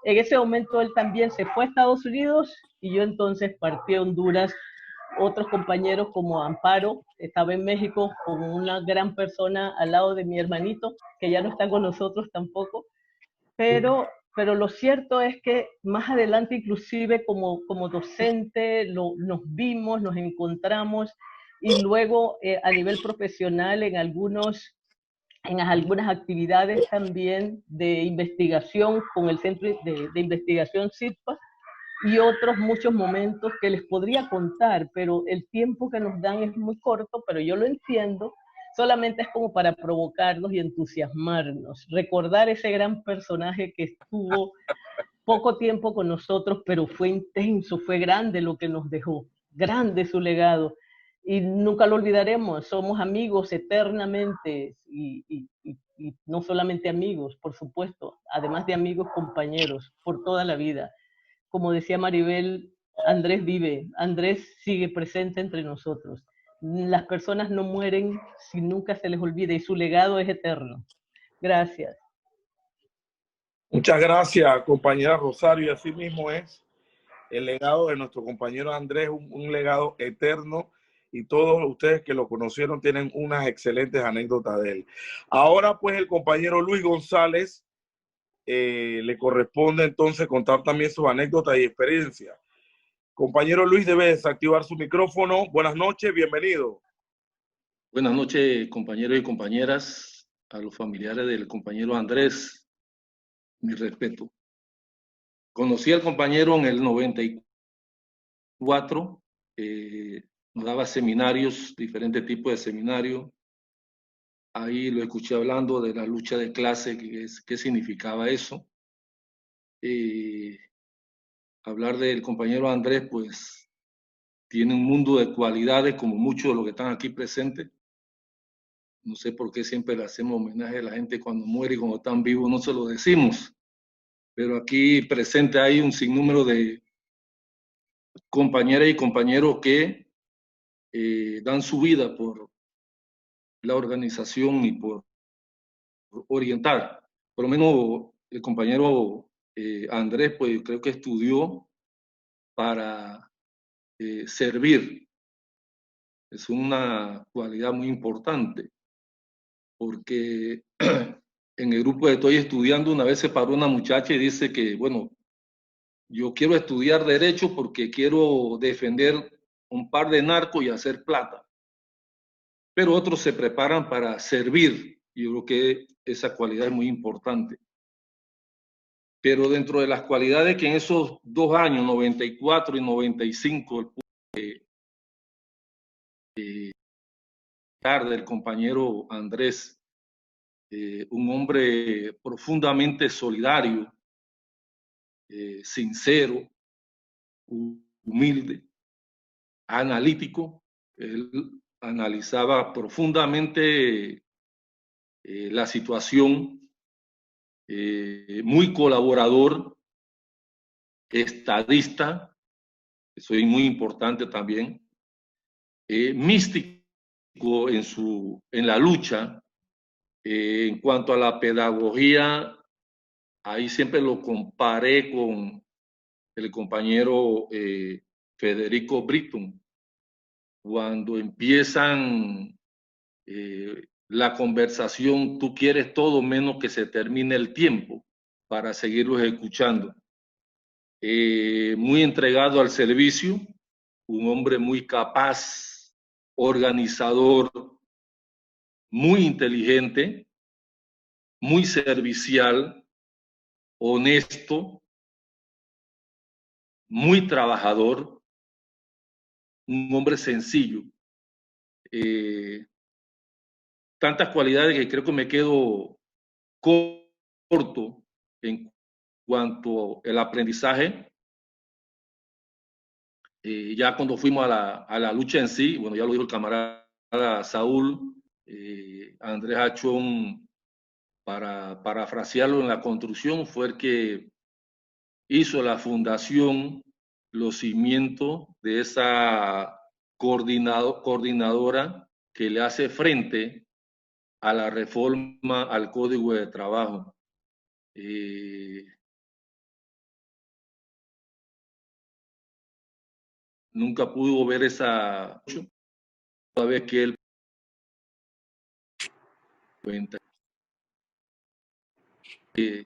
En ese momento él también se fue a Estados Unidos y yo entonces partí a Honduras. Otros compañeros como Amparo estaba en México con una gran persona al lado de mi hermanito, que ya no está con nosotros tampoco. Pero lo cierto es que más adelante, inclusive como docente, nos vimos, nos encontramos, y luego a nivel profesional en algunas actividades también de investigación con el Centro de Investigación CITPA, y otros muchos momentos que les podría contar, pero el tiempo que nos dan es muy corto, pero yo lo entiendo. Solamente es como para provocarnos y entusiasmarnos, recordar ese gran personaje que estuvo poco tiempo con nosotros, pero fue intenso, fue grande lo que nos dejó, grande su legado, y nunca lo olvidaremos. Somos amigos eternamente, y no solamente amigos, por supuesto, además de amigos, compañeros, por toda la vida. Como decía Maribel, Andrés vive, Andrés sigue presente entre nosotros. Las personas no mueren si nunca se les olvida, y su legado es eterno. Gracias. Muchas gracias, compañera Rosario. Y así mismo es el legado de nuestro compañero Andrés, un legado eterno, y todos ustedes que lo conocieron tienen unas excelentes anécdotas de él. Ahora pues el compañero Luis González le corresponde entonces contar también sus anécdotas y experiencias. Compañero Luis, debe desactivar su micrófono. Buenas noches, bienvenido. Buenas noches, compañeros y compañeras, a los familiares del compañero Andrés, mi respeto. Conocí al compañero en el 94, nos daba seminarios, diferentes tipos de seminarios. Ahí lo escuché hablando de la lucha de clase, qué significaba eso. Hablar del compañero Andrés, pues tiene un mundo de cualidades como muchos de los que están aquí presentes. No sé por qué siempre le hacemos homenaje a la gente cuando muere y cuando están vivos no se lo decimos. Pero aquí presente hay un sinnúmero de compañeras y compañeros que dan su vida por la organización y por orientar. Por lo menos el compañero Andrés, pues creo que estudió para servir. Es una cualidad muy importante, porque en el grupo que estoy estudiando una vez se paró una muchacha y dice que, bueno, yo quiero estudiar Derecho porque quiero defender un par de narcos y hacer plata. Pero otros se preparan para servir. Yo creo que esa cualidad es muy importante. Pero dentro de las cualidades que en esos 2 años, 94 y 95, del compañero Andrés, un hombre profundamente solidario, sincero, humilde, analítico. Él analizaba profundamente la situación, muy colaborador, estadista, eso es muy importante también, místico en la lucha. En cuanto a la pedagogía, ahí siempre lo comparé con el compañero Federico Britton. Cuando empiezan la conversación, tú quieres todo menos que se termine el tiempo para seguirlos escuchando. Muy entregado al servicio, un hombre muy capaz, organizador, muy inteligente, muy servicial, honesto, muy trabajador, un hombre sencillo. Tantas cualidades que creo que me quedo corto en cuanto al aprendizaje. Ya cuando fuimos a la lucha en sí, bueno, ya lo dijo el camarada Saúl, Andrés Achón, para parafrasearlo en la construcción, fue el que hizo la fundación, los cimientos de esa coordinadora que le hace frente a la reforma al Código de Trabajo. Nunca pudo ver esa vez que él cuenta. Yo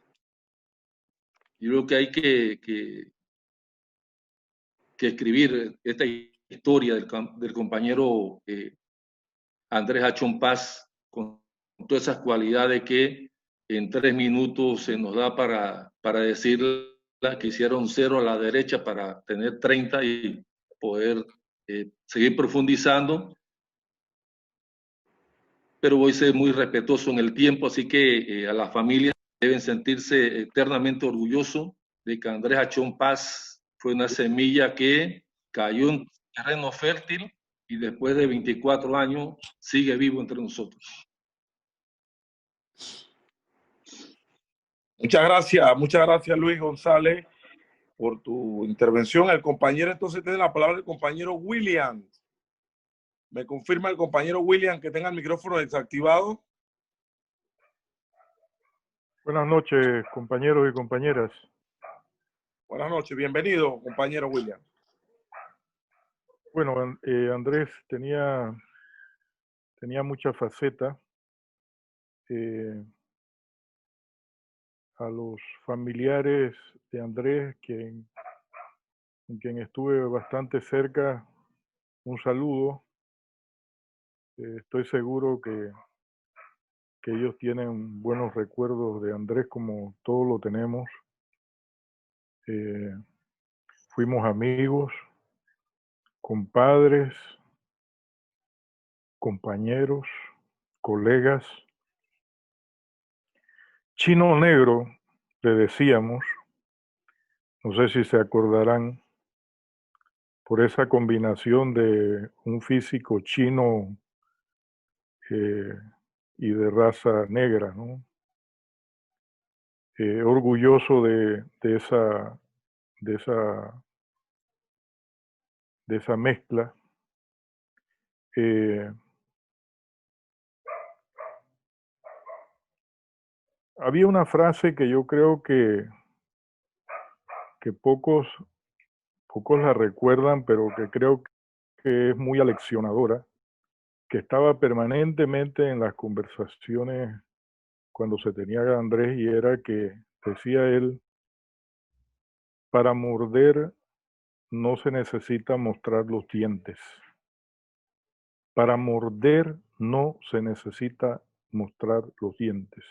creo que hay que escribir esta historia del compañero Andrés Achón Paz con todas esas cualidades que en 3 minutos se nos da para decir que hicieron 0 a la derecha para tener 30 y poder seguir profundizando. Pero voy a ser muy respetuoso en el tiempo, así que a las familias deben sentirse eternamente orgullosos de que Andrés Achón Paz fue una semilla que cayó en terreno fértil y después de 24 años sigue vivo entre nosotros. Muchas gracias Luis González por tu intervención. El compañero entonces tiene la palabra el compañero William. ¿Me confirma el compañero William que tenga el micrófono desactivado? Buenas noches, compañeros y compañeras. Buenas noches, bienvenido, compañero William. Bueno, Andrés tenía mucha faceta. A los familiares de Andrés, con quien estuve bastante cerca, un saludo. Estoy seguro que ellos tienen buenos recuerdos de Andrés como todos lo tenemos. Fuimos amigos, compadres, compañeros, colegas. Chino Negro, le decíamos, no sé si se acordarán, por esa combinación de un físico chino y de raza negra, ¿no? Orgulloso de esa mezcla. Había una frase que yo creo que pocos la recuerdan, pero que creo que es muy aleccionadora, que estaba permanentemente en las conversaciones cuando se tenía a Andrés, y era que decía él: para morder no se necesita mostrar los dientes. Para morder no se necesita mostrar los dientes.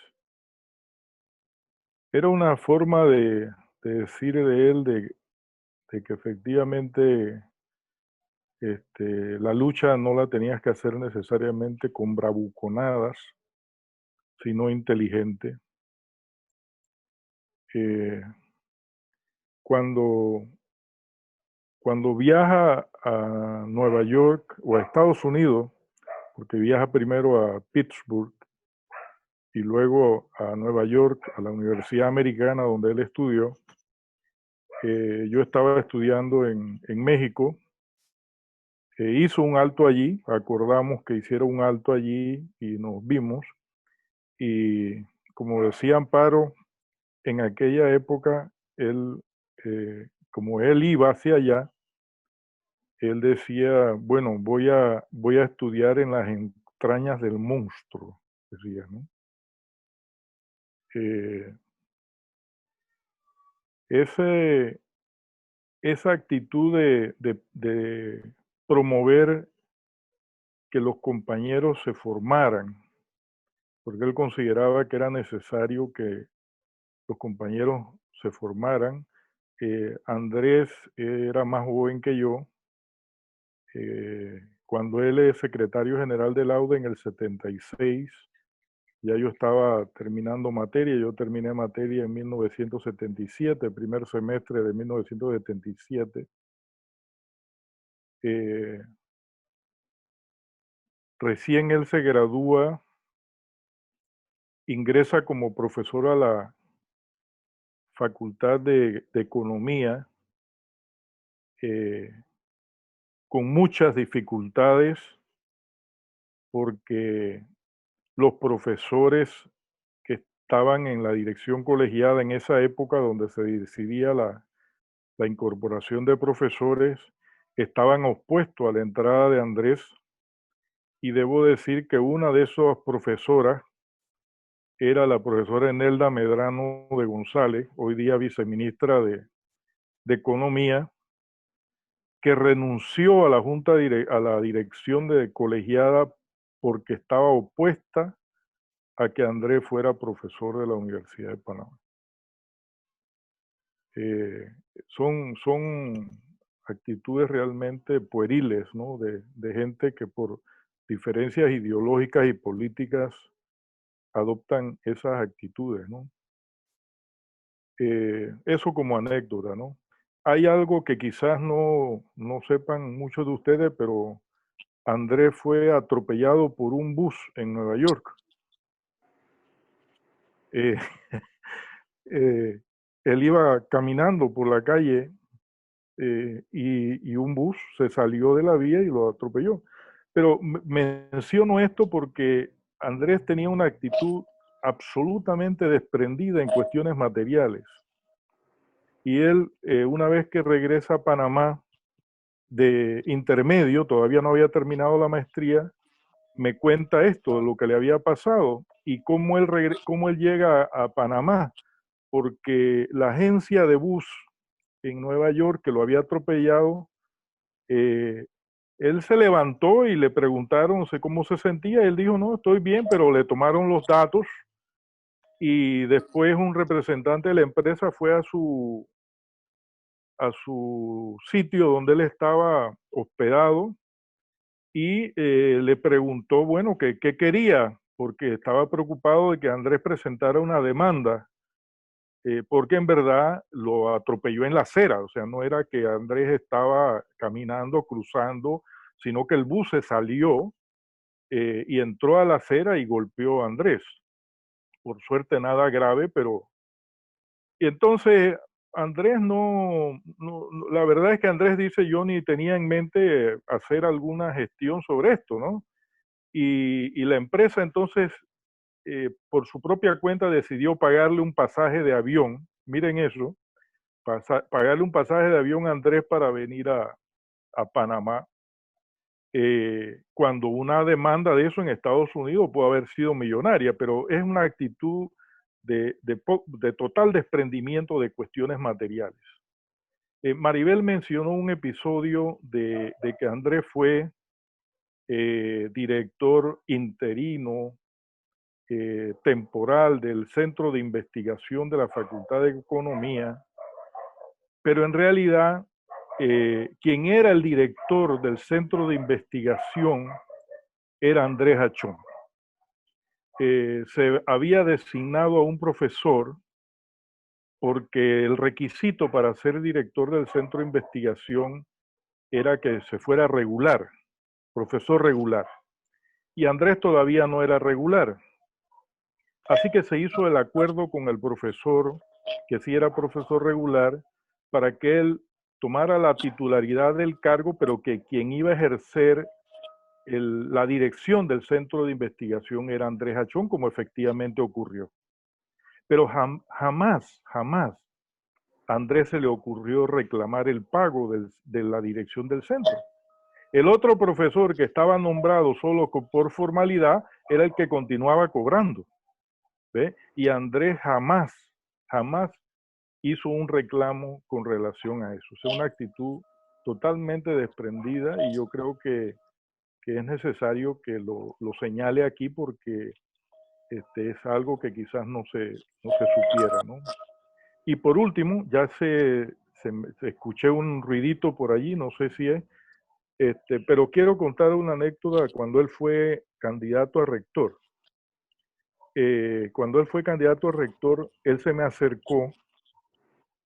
Era una forma de decir de él de que efectivamente la lucha no la tenías que hacer necesariamente con bravuconadas, sino inteligente. Cuando viaja a Nueva York o a Estados Unidos, porque viaja primero a Pittsburgh y luego a Nueva York, a la Universidad Americana donde él estudió, yo estaba estudiando en México. Hizo un alto allí, acordamos que hiciera un alto allí y nos vimos. Y como decía Amparo, en aquella época, él, como él iba hacia allá, él decía, bueno, voy a estudiar en las entrañas del monstruo, decía, ¿no? Esa actitud de promover que los compañeros se formaran, porque él consideraba que era necesario que los compañeros se formaran. Andrés era más joven que yo. Cuando él es secretario general del AUDE en el 76, ya yo estaba terminando materia. Yo terminé materia en 1977, primer semestre de 1977. Recién él se gradúa, ingresa como profesor a la Facultad de Economía, con muchas dificultades, porque los profesores que estaban en la dirección colegiada en esa época donde se decidía la incorporación de profesores, estaban opuestos a la entrada de Andrés, y debo decir que una de esas profesoras era la profesora Enelda Medrano de González, hoy día viceministra de Economía, que renunció a la a la dirección de colegiada porque estaba opuesta a que Andrés fuera profesor de la Universidad de Panamá. Son actitudes realmente pueriles, ¿no? De gente que por diferencias ideológicas y políticas adoptan esas actitudes, ¿no? Eso como anécdota, ¿no? Hay algo que quizás no sepan muchos de ustedes, pero Andrés fue atropellado por un bus en Nueva York. Él iba caminando por la calle y un bus se salió de la vía y lo atropelló. Pero menciono esto porque Andrés tenía una actitud absolutamente desprendida en cuestiones materiales. Y él, una vez que regresa a Panamá de intermedio, todavía no había terminado la maestría, me cuenta esto, de lo que le había pasado y cómo él llega a Panamá, porque la agencia de bus en Nueva York que lo había atropellado, él se levantó y le preguntaron cómo se sentía. Él dijo, no, estoy bien, pero le tomaron los datos y después un representante de la empresa fue a su su sitio donde él estaba hospedado y le preguntó, bueno, qué quería, porque estaba preocupado de que Andrés presentara una demanda, porque en verdad lo atropelló en la acera, o sea, no era que Andrés estaba caminando, cruzando, sino que el bus se salió y entró a la acera y golpeó a Andrés. Por suerte nada grave, pero... Y entonces Andrés la verdad es que Andrés dice, yo ni tenía en mente hacer alguna gestión sobre esto, ¿no? Y la empresa entonces, por su propia cuenta, decidió pagarle un pasaje de avión, miren eso, pagarle un pasaje de avión a Andrés para venir a Panamá, cuando una demanda de eso en Estados Unidos puede haber sido millonaria, pero es una actitud de total desprendimiento de cuestiones materiales. Maribel mencionó un episodio de que Andrés fue director interino temporal del Centro de Investigación de la Facultad de Economía, pero en realidad quien era el director del Centro de Investigación era Andrés Achón. Se había designado a un profesor porque el requisito para ser director del Centro de Investigación era que se fuera regular, profesor regular. Y Andrés todavía no era regular. Así que se hizo el acuerdo con el profesor, que sí era profesor regular, para que él tomara la titularidad del cargo, pero que quien iba a ejercer la dirección del centro de investigación era Andrés Achón, como efectivamente ocurrió. Pero jamás a Andrés se le ocurrió reclamar el pago de la dirección del centro. El otro profesor que estaba nombrado solo por formalidad era el que continuaba cobrando, ¿ve? Y Andrés jamás hizo un reclamo con relación a eso. O sea, una actitud totalmente desprendida, y yo creo que es necesario que lo señale aquí porque es algo que quizás no se supiera, ¿no? Y por último, ya se escuché un ruidito por allí, no sé si es, pero quiero contar una anécdota cuando él fue candidato a rector. Cuando él fue candidato a rector, él se me acercó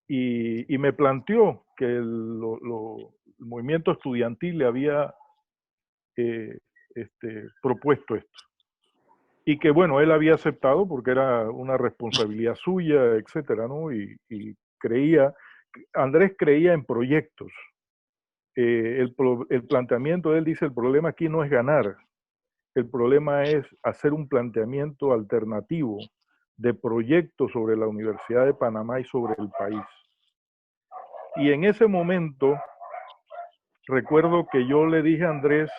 y me planteó que el movimiento estudiantil le había propuesto esto. Y que bueno, él había aceptado porque era una responsabilidad suya, etcétera, ¿no? Y Andrés creía en proyectos. El planteamiento de él dice, el problema aquí no es ganar, el problema es hacer un planteamiento alternativo de proyectos sobre la Universidad de Panamá y sobre el país. Y en ese momento, recuerdo que yo le dije a Andrés,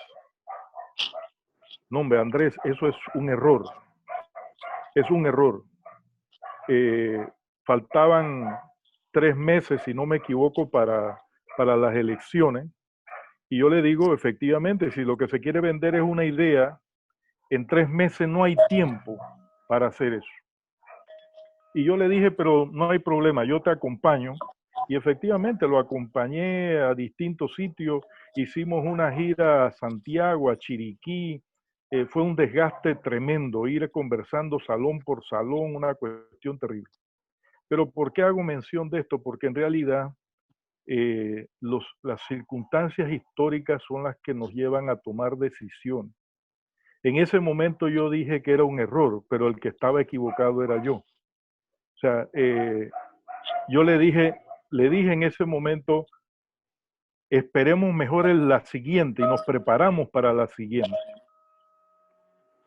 no hombre, Andrés, eso es un error. Es un error. Faltaban 3 meses, si no me equivoco, para las elecciones. Y yo le digo, efectivamente, si lo que se quiere vender es una idea, en 3 meses no hay tiempo para hacer eso. Y yo le dije, pero no hay problema, yo te acompaño. Y efectivamente lo acompañé a distintos sitios. Hicimos una gira a Santiago, a Chiriquí. Fue un desgaste tremendo, ir conversando salón por salón, una cuestión terrible. Pero ¿por qué hago mención de esto? Porque en realidad las circunstancias históricas son las que nos llevan a tomar decisiones. En ese momento yo dije que era un error, pero el que estaba equivocado era yo. O sea, yo le dije en ese momento, esperemos mejor en la siguiente y nos preparamos para la siguiente.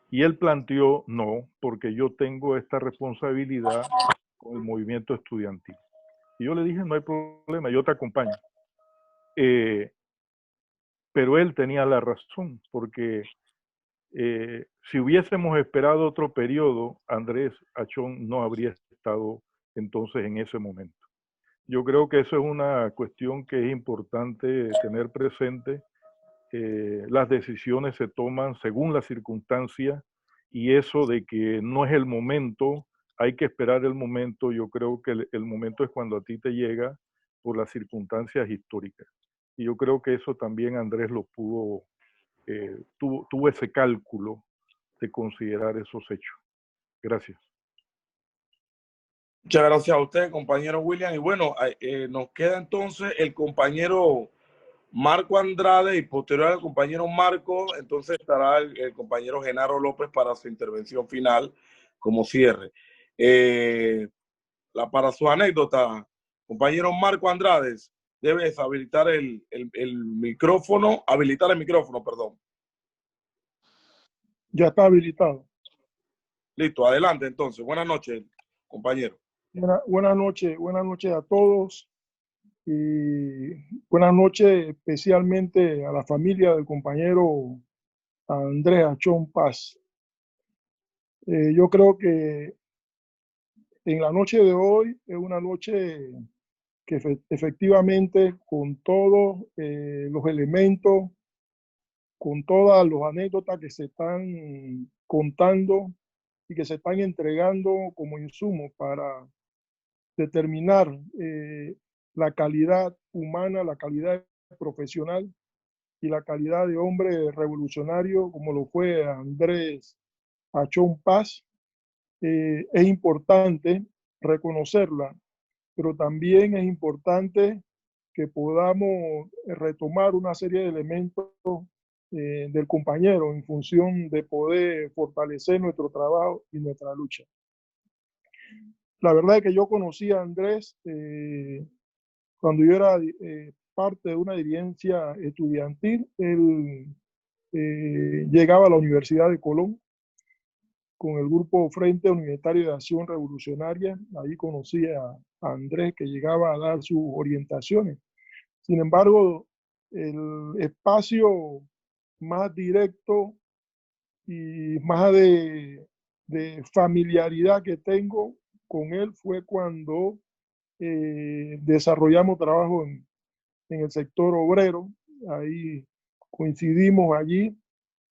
Y él planteó, no, porque yo tengo esta responsabilidad con el movimiento estudiantil. Y yo le dije, no hay problema, yo te acompaño. Pero él tenía la razón, porque si hubiésemos esperado otro periodo, Andrés Achón no habría estado entonces en ese momento. Yo creo que eso es una cuestión que es importante tener presente. Las decisiones se toman según las circunstancias, y eso de que no es el momento, hay que esperar el momento. Yo creo que el momento es cuando a ti te llega, por las circunstancias históricas. Y yo creo que eso también Andrés lo pudo, tuvo ese cálculo de considerar esos hechos. Gracias. Muchas gracias a usted, compañero William. Y bueno, nos queda entonces el compañero Marco Andrade, y posterior al compañero Marco, entonces estará el compañero Genaro López para su intervención final como cierre. Para su anécdota, compañero Marco Andrade, debes habilitar el micrófono, perdón. Ya está habilitado. Listo, adelante entonces. Buenas noches, compañero. Buenas noches a todos y buenas noches especialmente a la familia del compañero Andrés Achón Paz. Yo creo que en la noche de hoy es una noche que efectivamente con todos los elementos, con todas las anécdotas que se están contando y que se están entregando como insumos para determinar la calidad humana, la calidad profesional y la calidad de hombre revolucionario como lo fue Andrés Achón Paz, es importante reconocerla, pero también es importante que podamos retomar una serie de elementos del compañero en función de poder fortalecer nuestro trabajo y nuestra lucha. La verdad es que yo conocí a Andrés cuando yo era parte de una dirigencia estudiantil. Él llegaba a la Universidad de Colón con el grupo Frente Universitario de Acción Revolucionaria. Ahí conocí a Andrés, que llegaba a dar sus orientaciones. Sin embargo, el espacio más directo y más de familiaridad que tengo con él fue cuando desarrollamos trabajo en el sector obrero. Ahí coincidimos allí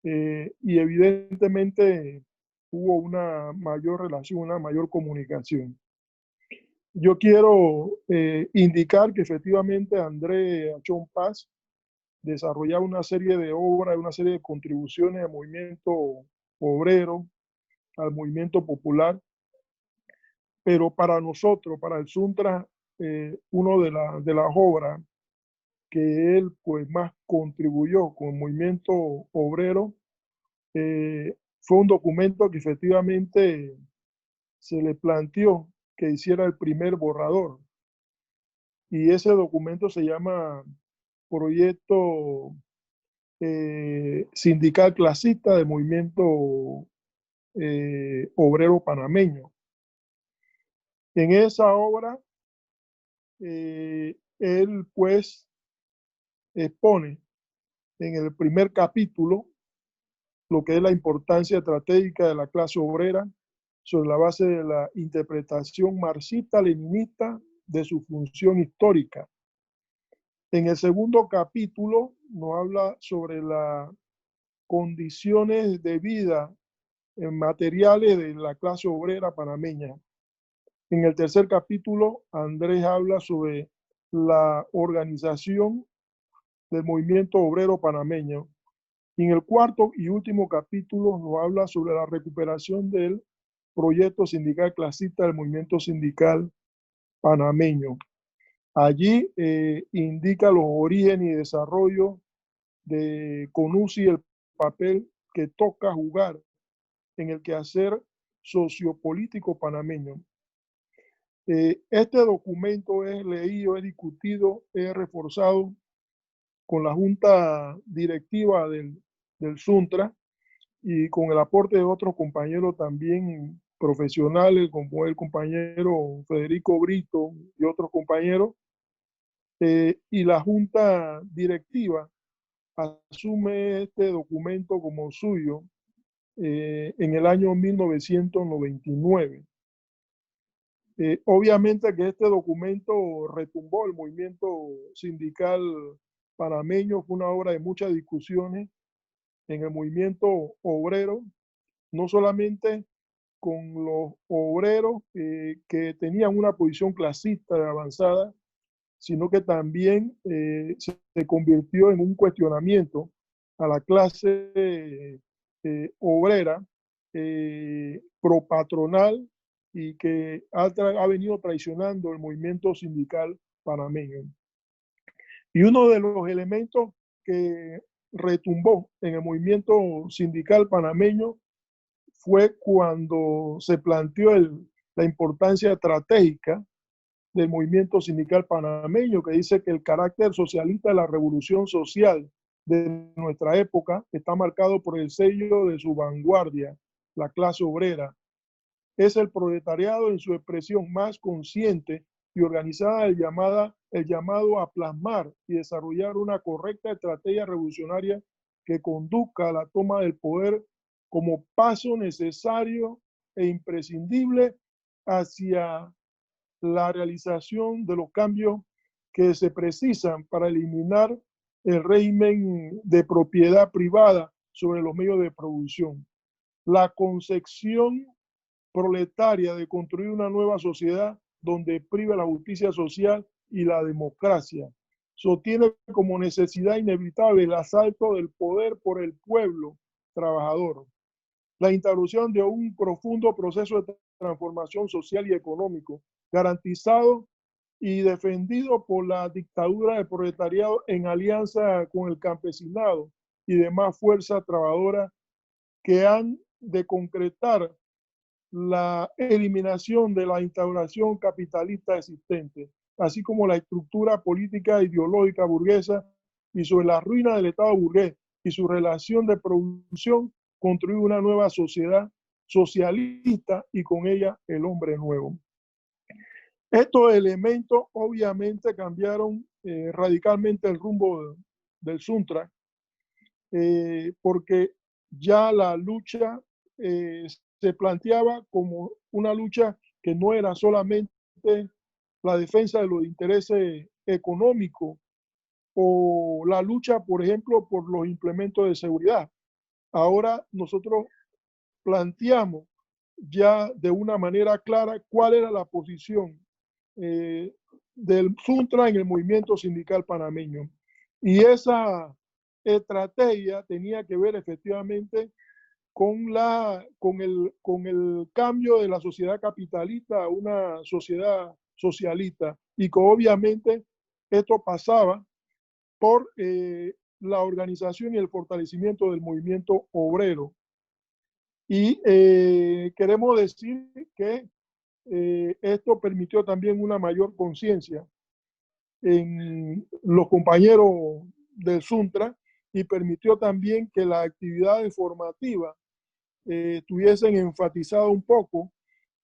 y evidentemente hubo una mayor relación, una mayor comunicación. Yo quiero indicar que efectivamente Andrés Achón Paz desarrollaba una serie de obras, una serie de contribuciones al movimiento obrero, al movimiento popular, pero para nosotros, para el Suntra, uno de las obras que él pues más contribuyó con el movimiento obrero fue un documento que efectivamente se le planteó que hiciera el primer borrador, y ese documento se llama Proyecto Sindical Clasista del Movimiento Obrero Panameño. En esa obra él pues expone en el primer capítulo lo que es la importancia estratégica de la clase obrera sobre la base de la interpretación marxista-leninista de su función histórica. En el segundo capítulo nos habla sobre las condiciones de vida materiales de la clase obrera panameña. En el tercer capítulo, Andrés habla sobre la organización del movimiento obrero panameño. Y en el cuarto y último capítulo nos habla sobre la recuperación del proyecto sindical clasista del movimiento sindical panameño. Allí indica los orígenes y desarrollo de CONUSI, el papel que toca jugar en el quehacer sociopolítico panameño. Este documento es leído, es discutido, es reforzado con la junta directiva del Suntra y con el aporte de otros compañeros también profesionales, como el compañero Federico Brito y otros compañeros, y la junta directiva asume este documento como suyo en el año 1999. Obviamente que este documento retumbó el movimiento sindical panameño, fue una obra de muchas discusiones en el movimiento obrero, no solamente con los obreros que tenían una posición clasista avanzada, sino que también se convirtió en un cuestionamiento a la clase obrera, propatronal, y que ha venido traicionando el movimiento sindical panameño. Y uno de los elementos que retumbó en el movimiento sindical panameño fue cuando se planteó la importancia estratégica del movimiento sindical panameño, que dice que el carácter socialista de la revolución social de nuestra época está marcado por el sello de su vanguardia, la clase obrera. Es el proletariado en su expresión más consciente y organizada el llamado a plasmar y desarrollar una correcta estrategia revolucionaria que conduzca a la toma del poder como paso necesario e imprescindible hacia la realización de los cambios que se precisan para eliminar el régimen de propiedad privada sobre los medios de producción. La concepción proletaria de construir una nueva sociedad donde priva la justicia social y la democracia sostiene como necesidad inevitable el asalto del poder por el pueblo trabajador, la instauración de un profundo proceso de transformación social y económico garantizado y defendido por la dictadura del proletariado en alianza con el campesinado y demás fuerzas trabajadoras que han de concretar la eliminación de la instauración capitalista existente, así como la estructura política e ideológica burguesa, y sobre la ruina del Estado burgués y su relación de producción, construir una nueva sociedad socialista y con ella el hombre nuevo. Estos elementos obviamente cambiaron radicalmente el rumbo del Suntra, porque ya la lucha se planteaba como una lucha que no era solamente la defensa de los intereses económicos o la lucha, por ejemplo, por los implementos de seguridad. Ahora nosotros planteamos ya de una manera clara cuál era la posición del Suntra en el movimiento sindical panameño. Y esa estrategia tenía que ver efectivamente con el cambio de la sociedad capitalista a una sociedad socialista, y que obviamente esto pasaba por la organización y el fortalecimiento del movimiento obrero. Y queremos decir que esto permitió también una mayor conciencia en los compañeros del Suntra, y permitió también que las actividades formativas tuviesen enfatizado un poco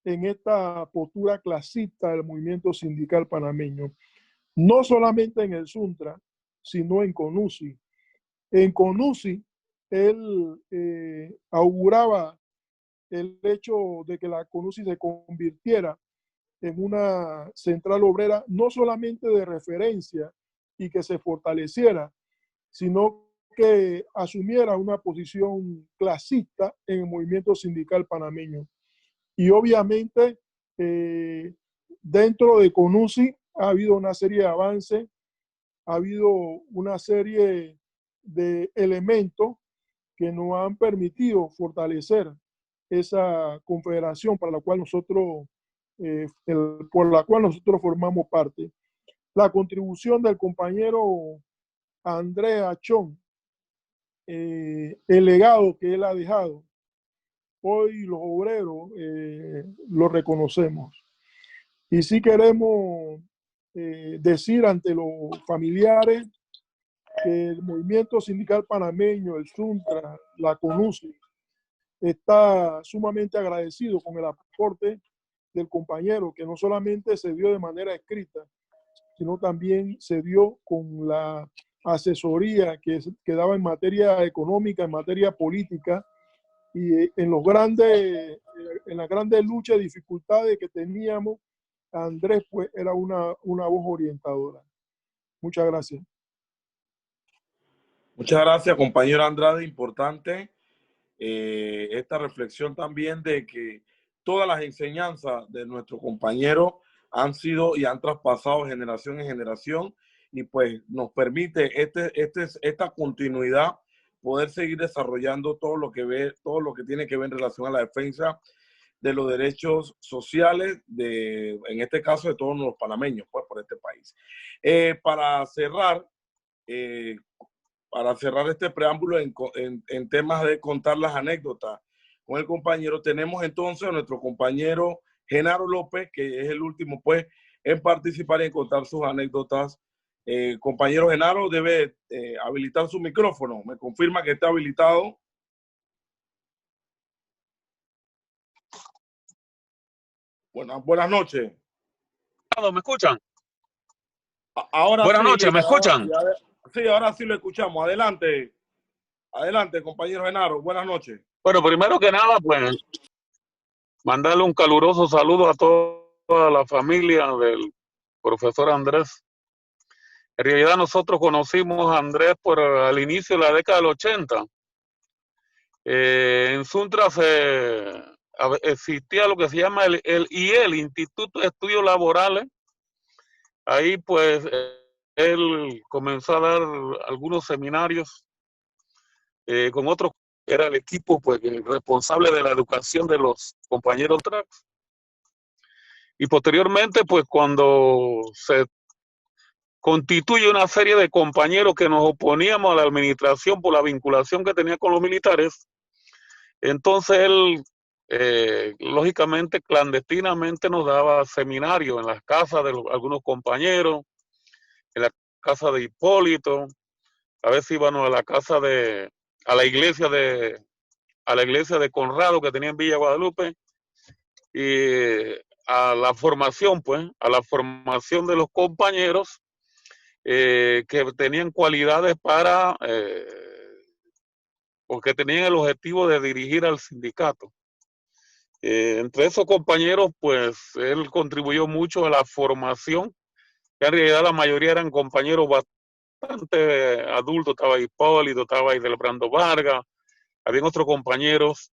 en esta postura clasista del movimiento sindical panameño, no solamente en el Suntra, sino en CONUSI. En CONUSI, él auguraba el hecho de que la CONUSI se convirtiera en una central obrera no solamente de referencia y que se fortaleciera, sino que asumiera una posición clasista en el movimiento sindical panameño. Y obviamente dentro de CONUSI ha habido una serie de avances, ha habido una serie de elementos que nos han permitido fortalecer esa confederación para la cual nosotros, por la cual nosotros formamos parte. La contribución del compañero Andrés Achón, el legado que él ha dejado, hoy los obreros lo reconocemos. Y sí queremos decir ante los familiares que el movimiento sindical panameño, el Suntra, la CONUSI, está sumamente agradecido con el aporte del compañero, que no solamente se dio de manera escrita, sino también se dio con la asesoría que daba en materia económica, en materia política, y en las grandes luchas y dificultades que teníamos, Andrés pues era una voz orientadora. Muchas gracias. Muchas gracias, compañero Andrade. Importante esta reflexión también de que todas las enseñanzas de nuestro compañero han sido y han traspasado generación en generación, y pues nos permite esta continuidad, poder seguir desarrollando todo lo que tiene que ver en relación a la defensa de los derechos sociales, en este caso de todos los panameños, pues, por este país. Para cerrar este preámbulo en temas de contar las anécdotas con el compañero, tenemos entonces a nuestro compañero Genaro López, que es el último, pues, en participar y en contar sus anécdotas. Compañero Genaro, debe habilitar su micrófono. ¿Me confirma que está habilitado? Buenas noches. ¿Me escuchan? Ahora buenas sí, noches, ¿me escuchan? Sí, ahora sí lo escuchamos. Adelante. Adelante, compañero Genaro. Buenas noches. Bueno, primero que nada, pues, mandarle un caluroso saludo a toda la familia del profesor Andrés. En realidad nosotros conocimos a Andrés al inicio de la década del 80. En Suntra existía lo que se llama el IEL, Instituto de Estudios Laborales. Ahí pues él comenzó a dar algunos seminarios con otros. Era el equipo pues responsable de la educación de los compañeros tracks. Y posteriormente pues cuando se constituye una serie de compañeros que nos oponíamos a la administración por la vinculación que tenía con los militares, entonces él lógicamente clandestinamente nos daba seminarios en las casas de algunos compañeros, en la casa de Hipólito, a veces íbamos a la iglesia de Conrado que tenía en Villa Guadalupe, y a la formación de los compañeros que tenían cualidades porque tenían el objetivo de dirigir al sindicato. Entre esos compañeros, pues, él contribuyó mucho a la formación, que en realidad la mayoría eran compañeros bastante adultos. Estaba Hipólito, estaba Idelbrando Vargas, habían otros compañeros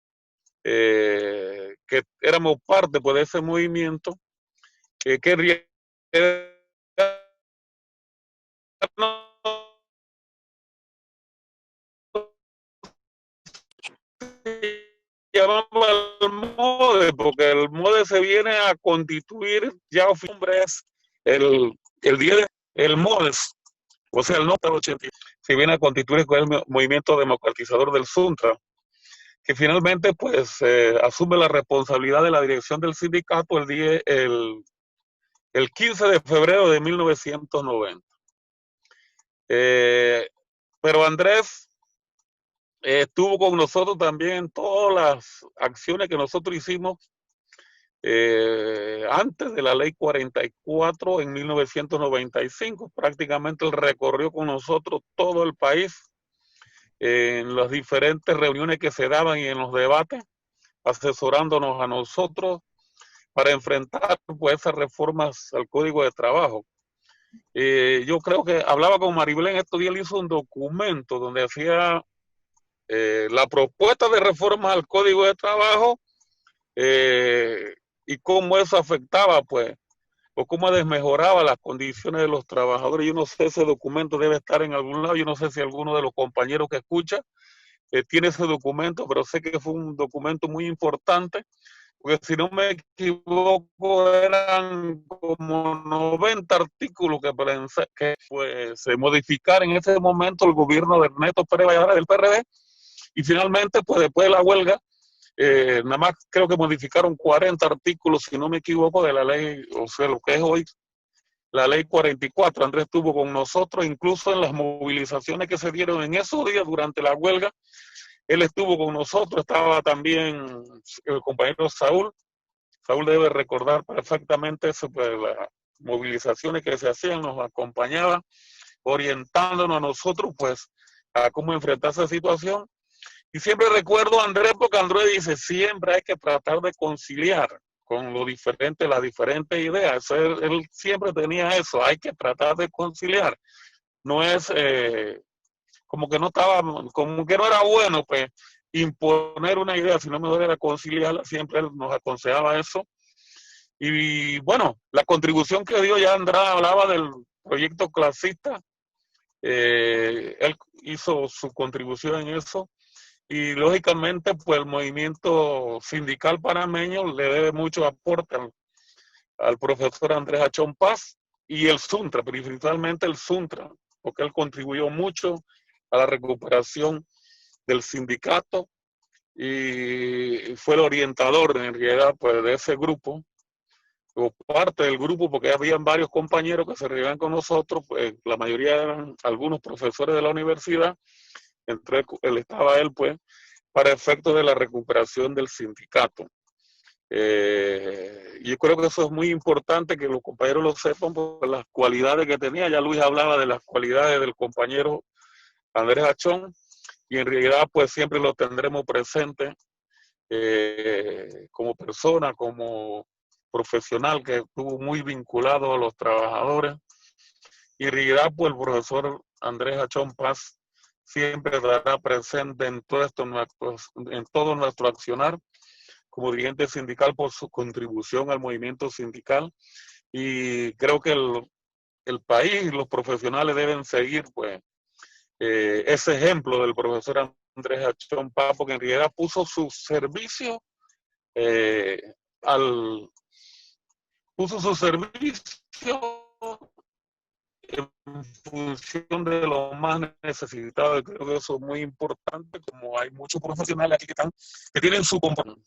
que éramos parte pues, de ese movimiento, que llamaba el MODE, porque el MODE se viene a constituir ya es el día del MODES, o sea, el norte del 80, se viene a constituir con el movimiento democratizador del Suntra, que finalmente pues asume la responsabilidad de la dirección del sindicato el 15 de febrero de 1990. Pero Andrés estuvo con nosotros también en todas las acciones que nosotros hicimos antes de la ley 44 en 1995. Prácticamente él recorrió con nosotros todo el país en las diferentes reuniones que se daban y en los debates, asesorándonos a nosotros para enfrentar pues, esas reformas al Código de Trabajo. Yo creo que hablaba con Maribel estos días, él hizo un documento donde hacía la propuesta de reforma al Código de Trabajo y cómo eso afectaba, pues, o cómo desmejoraba las condiciones de los trabajadores. Yo no sé, ese documento debe estar en algún lado. Yo no sé si alguno de los compañeros que escucha tiene ese documento, pero sé que fue un documento muy importante, porque si no me equivoco eran como 90 artículos que pues, se modificaron en ese momento el gobierno de Ernesto Pérez Valladares del PRD, y finalmente pues después de la huelga nada más creo que modificaron 40 artículos, si no me equivoco, de la ley, o sea, lo que es hoy la ley 44. Andrés estuvo con nosotros, incluso en las movilizaciones que se dieron en esos días durante la huelga. Él estuvo con nosotros, estaba también el compañero Saúl. Saúl debe recordar perfectamente eso, pues, las movilizaciones que se hacían, nos acompañaba, orientándonos a nosotros, pues, a cómo enfrentar esa situación. Y siempre recuerdo a Andrés, porque Andrés dice, siempre hay que tratar de conciliar con las diferentes ideas. Él siempre tenía eso, hay que tratar de conciliar. No es... como que no era bueno pues imponer una idea, sino mejor era conciliarla. Siempre él nos aconsejaba eso. Y bueno, la contribución que dio, ya Andrade hablaba del proyecto clasista, él hizo su contribución en eso, y lógicamente pues el movimiento sindical panameño le debe mucho aporte al profesor Andrés Achón Paz y el SUNTRA, principalmente el SUNTRA, porque él contribuyó mucho a la recuperación del sindicato y fue el orientador en realidad pues de ese grupo, o parte del grupo, porque habían varios compañeros que se reunían con nosotros, pues la mayoría eran algunos profesores de la universidad, entre él estaba él pues, para efectos de la recuperación del sindicato. Yo creo que eso es muy importante que los compañeros lo sepan por las cualidades que tenía. Ya Luis hablaba de las cualidades del compañero Andrés Achón, y en realidad pues siempre lo tendremos presente como persona, como profesional, que estuvo muy vinculado a los trabajadores. Y en realidad pues el profesor Andrés Achón Paz siempre estará presente en todo nuestro accionar como dirigente sindical por su contribución al movimiento sindical, y creo que el país y los profesionales deben seguir pues ese ejemplo del profesor Andrés Achón Paz, porque en realidad puso su servicio en función de los más necesitados. Creo que eso es muy importante, como hay muchos profesionales aquí que tienen su compromiso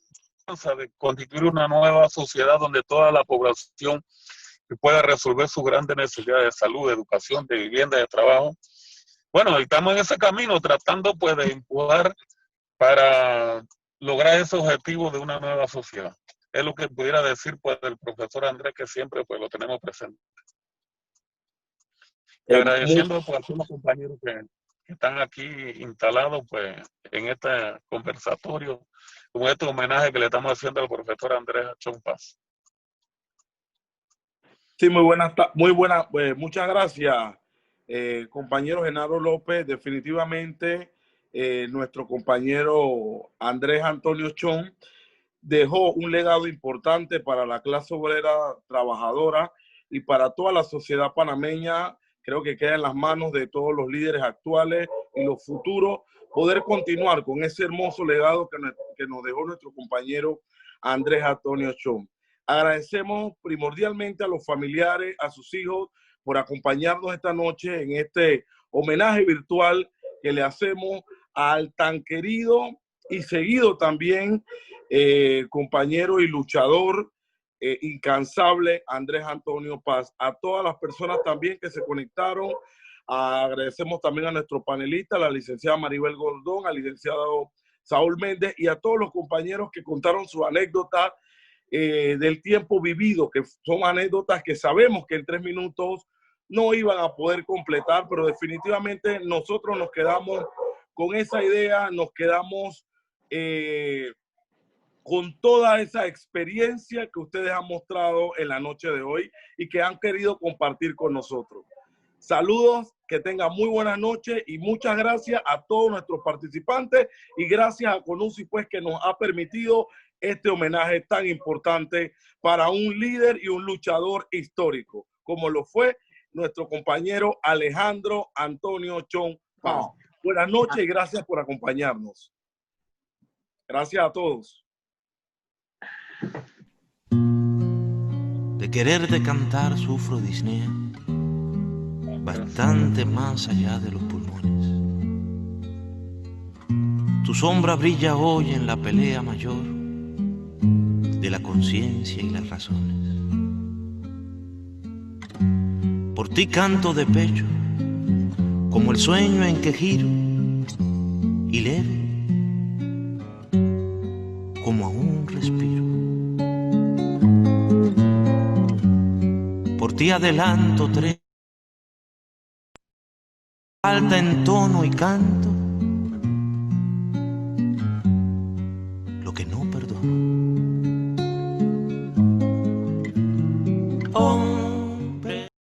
de constituir una nueva sociedad donde toda la población pueda resolver sus grandes necesidades de salud, de educación, de vivienda, de trabajo. Bueno, estamos en ese camino tratando pues de empujar para lograr ese objetivo de una nueva sociedad. Es lo que pudiera decir pues del profesor Andrés, que siempre pues lo tenemos presente. Y agradeciendo pues a todos los compañeros que están aquí instalados pues en este conversatorio, con este homenaje que le estamos haciendo al profesor Andrés Achón Paz. Sí, muchas gracias, compañero Genaro López. Definitivamente nuestro compañero Andrés Antonio Chón dejó un legado importante para la clase obrera trabajadora y para toda la sociedad panameña. Creo que queda en las manos de todos los líderes actuales y los futuros poder continuar con ese hermoso legado que nos dejó nuestro compañero Andrés Antonio Chón. Agradecemos primordialmente a los familiares, a sus hijos, por acompañarnos esta noche en este homenaje virtual que le hacemos al tan querido y seguido también compañero y luchador incansable Andrés Antonio Paz. A todas las personas también que se conectaron, agradecemos también a nuestro panelista, la licenciada Maribel Gordón, al licenciado Saúl Méndez, y a todos los compañeros que contaron su anécdota del tiempo vivido, que son anécdotas que sabemos que en 3 minutos no iban a poder completar, pero definitivamente nosotros nos quedamos con esa idea, nos quedamos con toda esa experiencia que ustedes han mostrado en la noche de hoy y que han querido compartir con nosotros. Saludos, que tengan muy buenas noches y muchas gracias a todos nuestros participantes y gracias a CONUCI pues que nos ha permitido este homenaje tan importante para un líder y un luchador histórico, como lo fue nuestro compañero Alejandro Antonio Chón Paz. Buenas noches y gracias por acompañarnos. Gracias a todos. De quererte cantar sufro disnea, bastante más allá de los pulmones. Tu sombra brilla hoy en la pelea mayor de la conciencia y las razones. Por ti canto de pecho, como el sueño en que giro, y leve, como aún respiro. Por ti adelanto tres, alta en tono y canto lo que no perdono.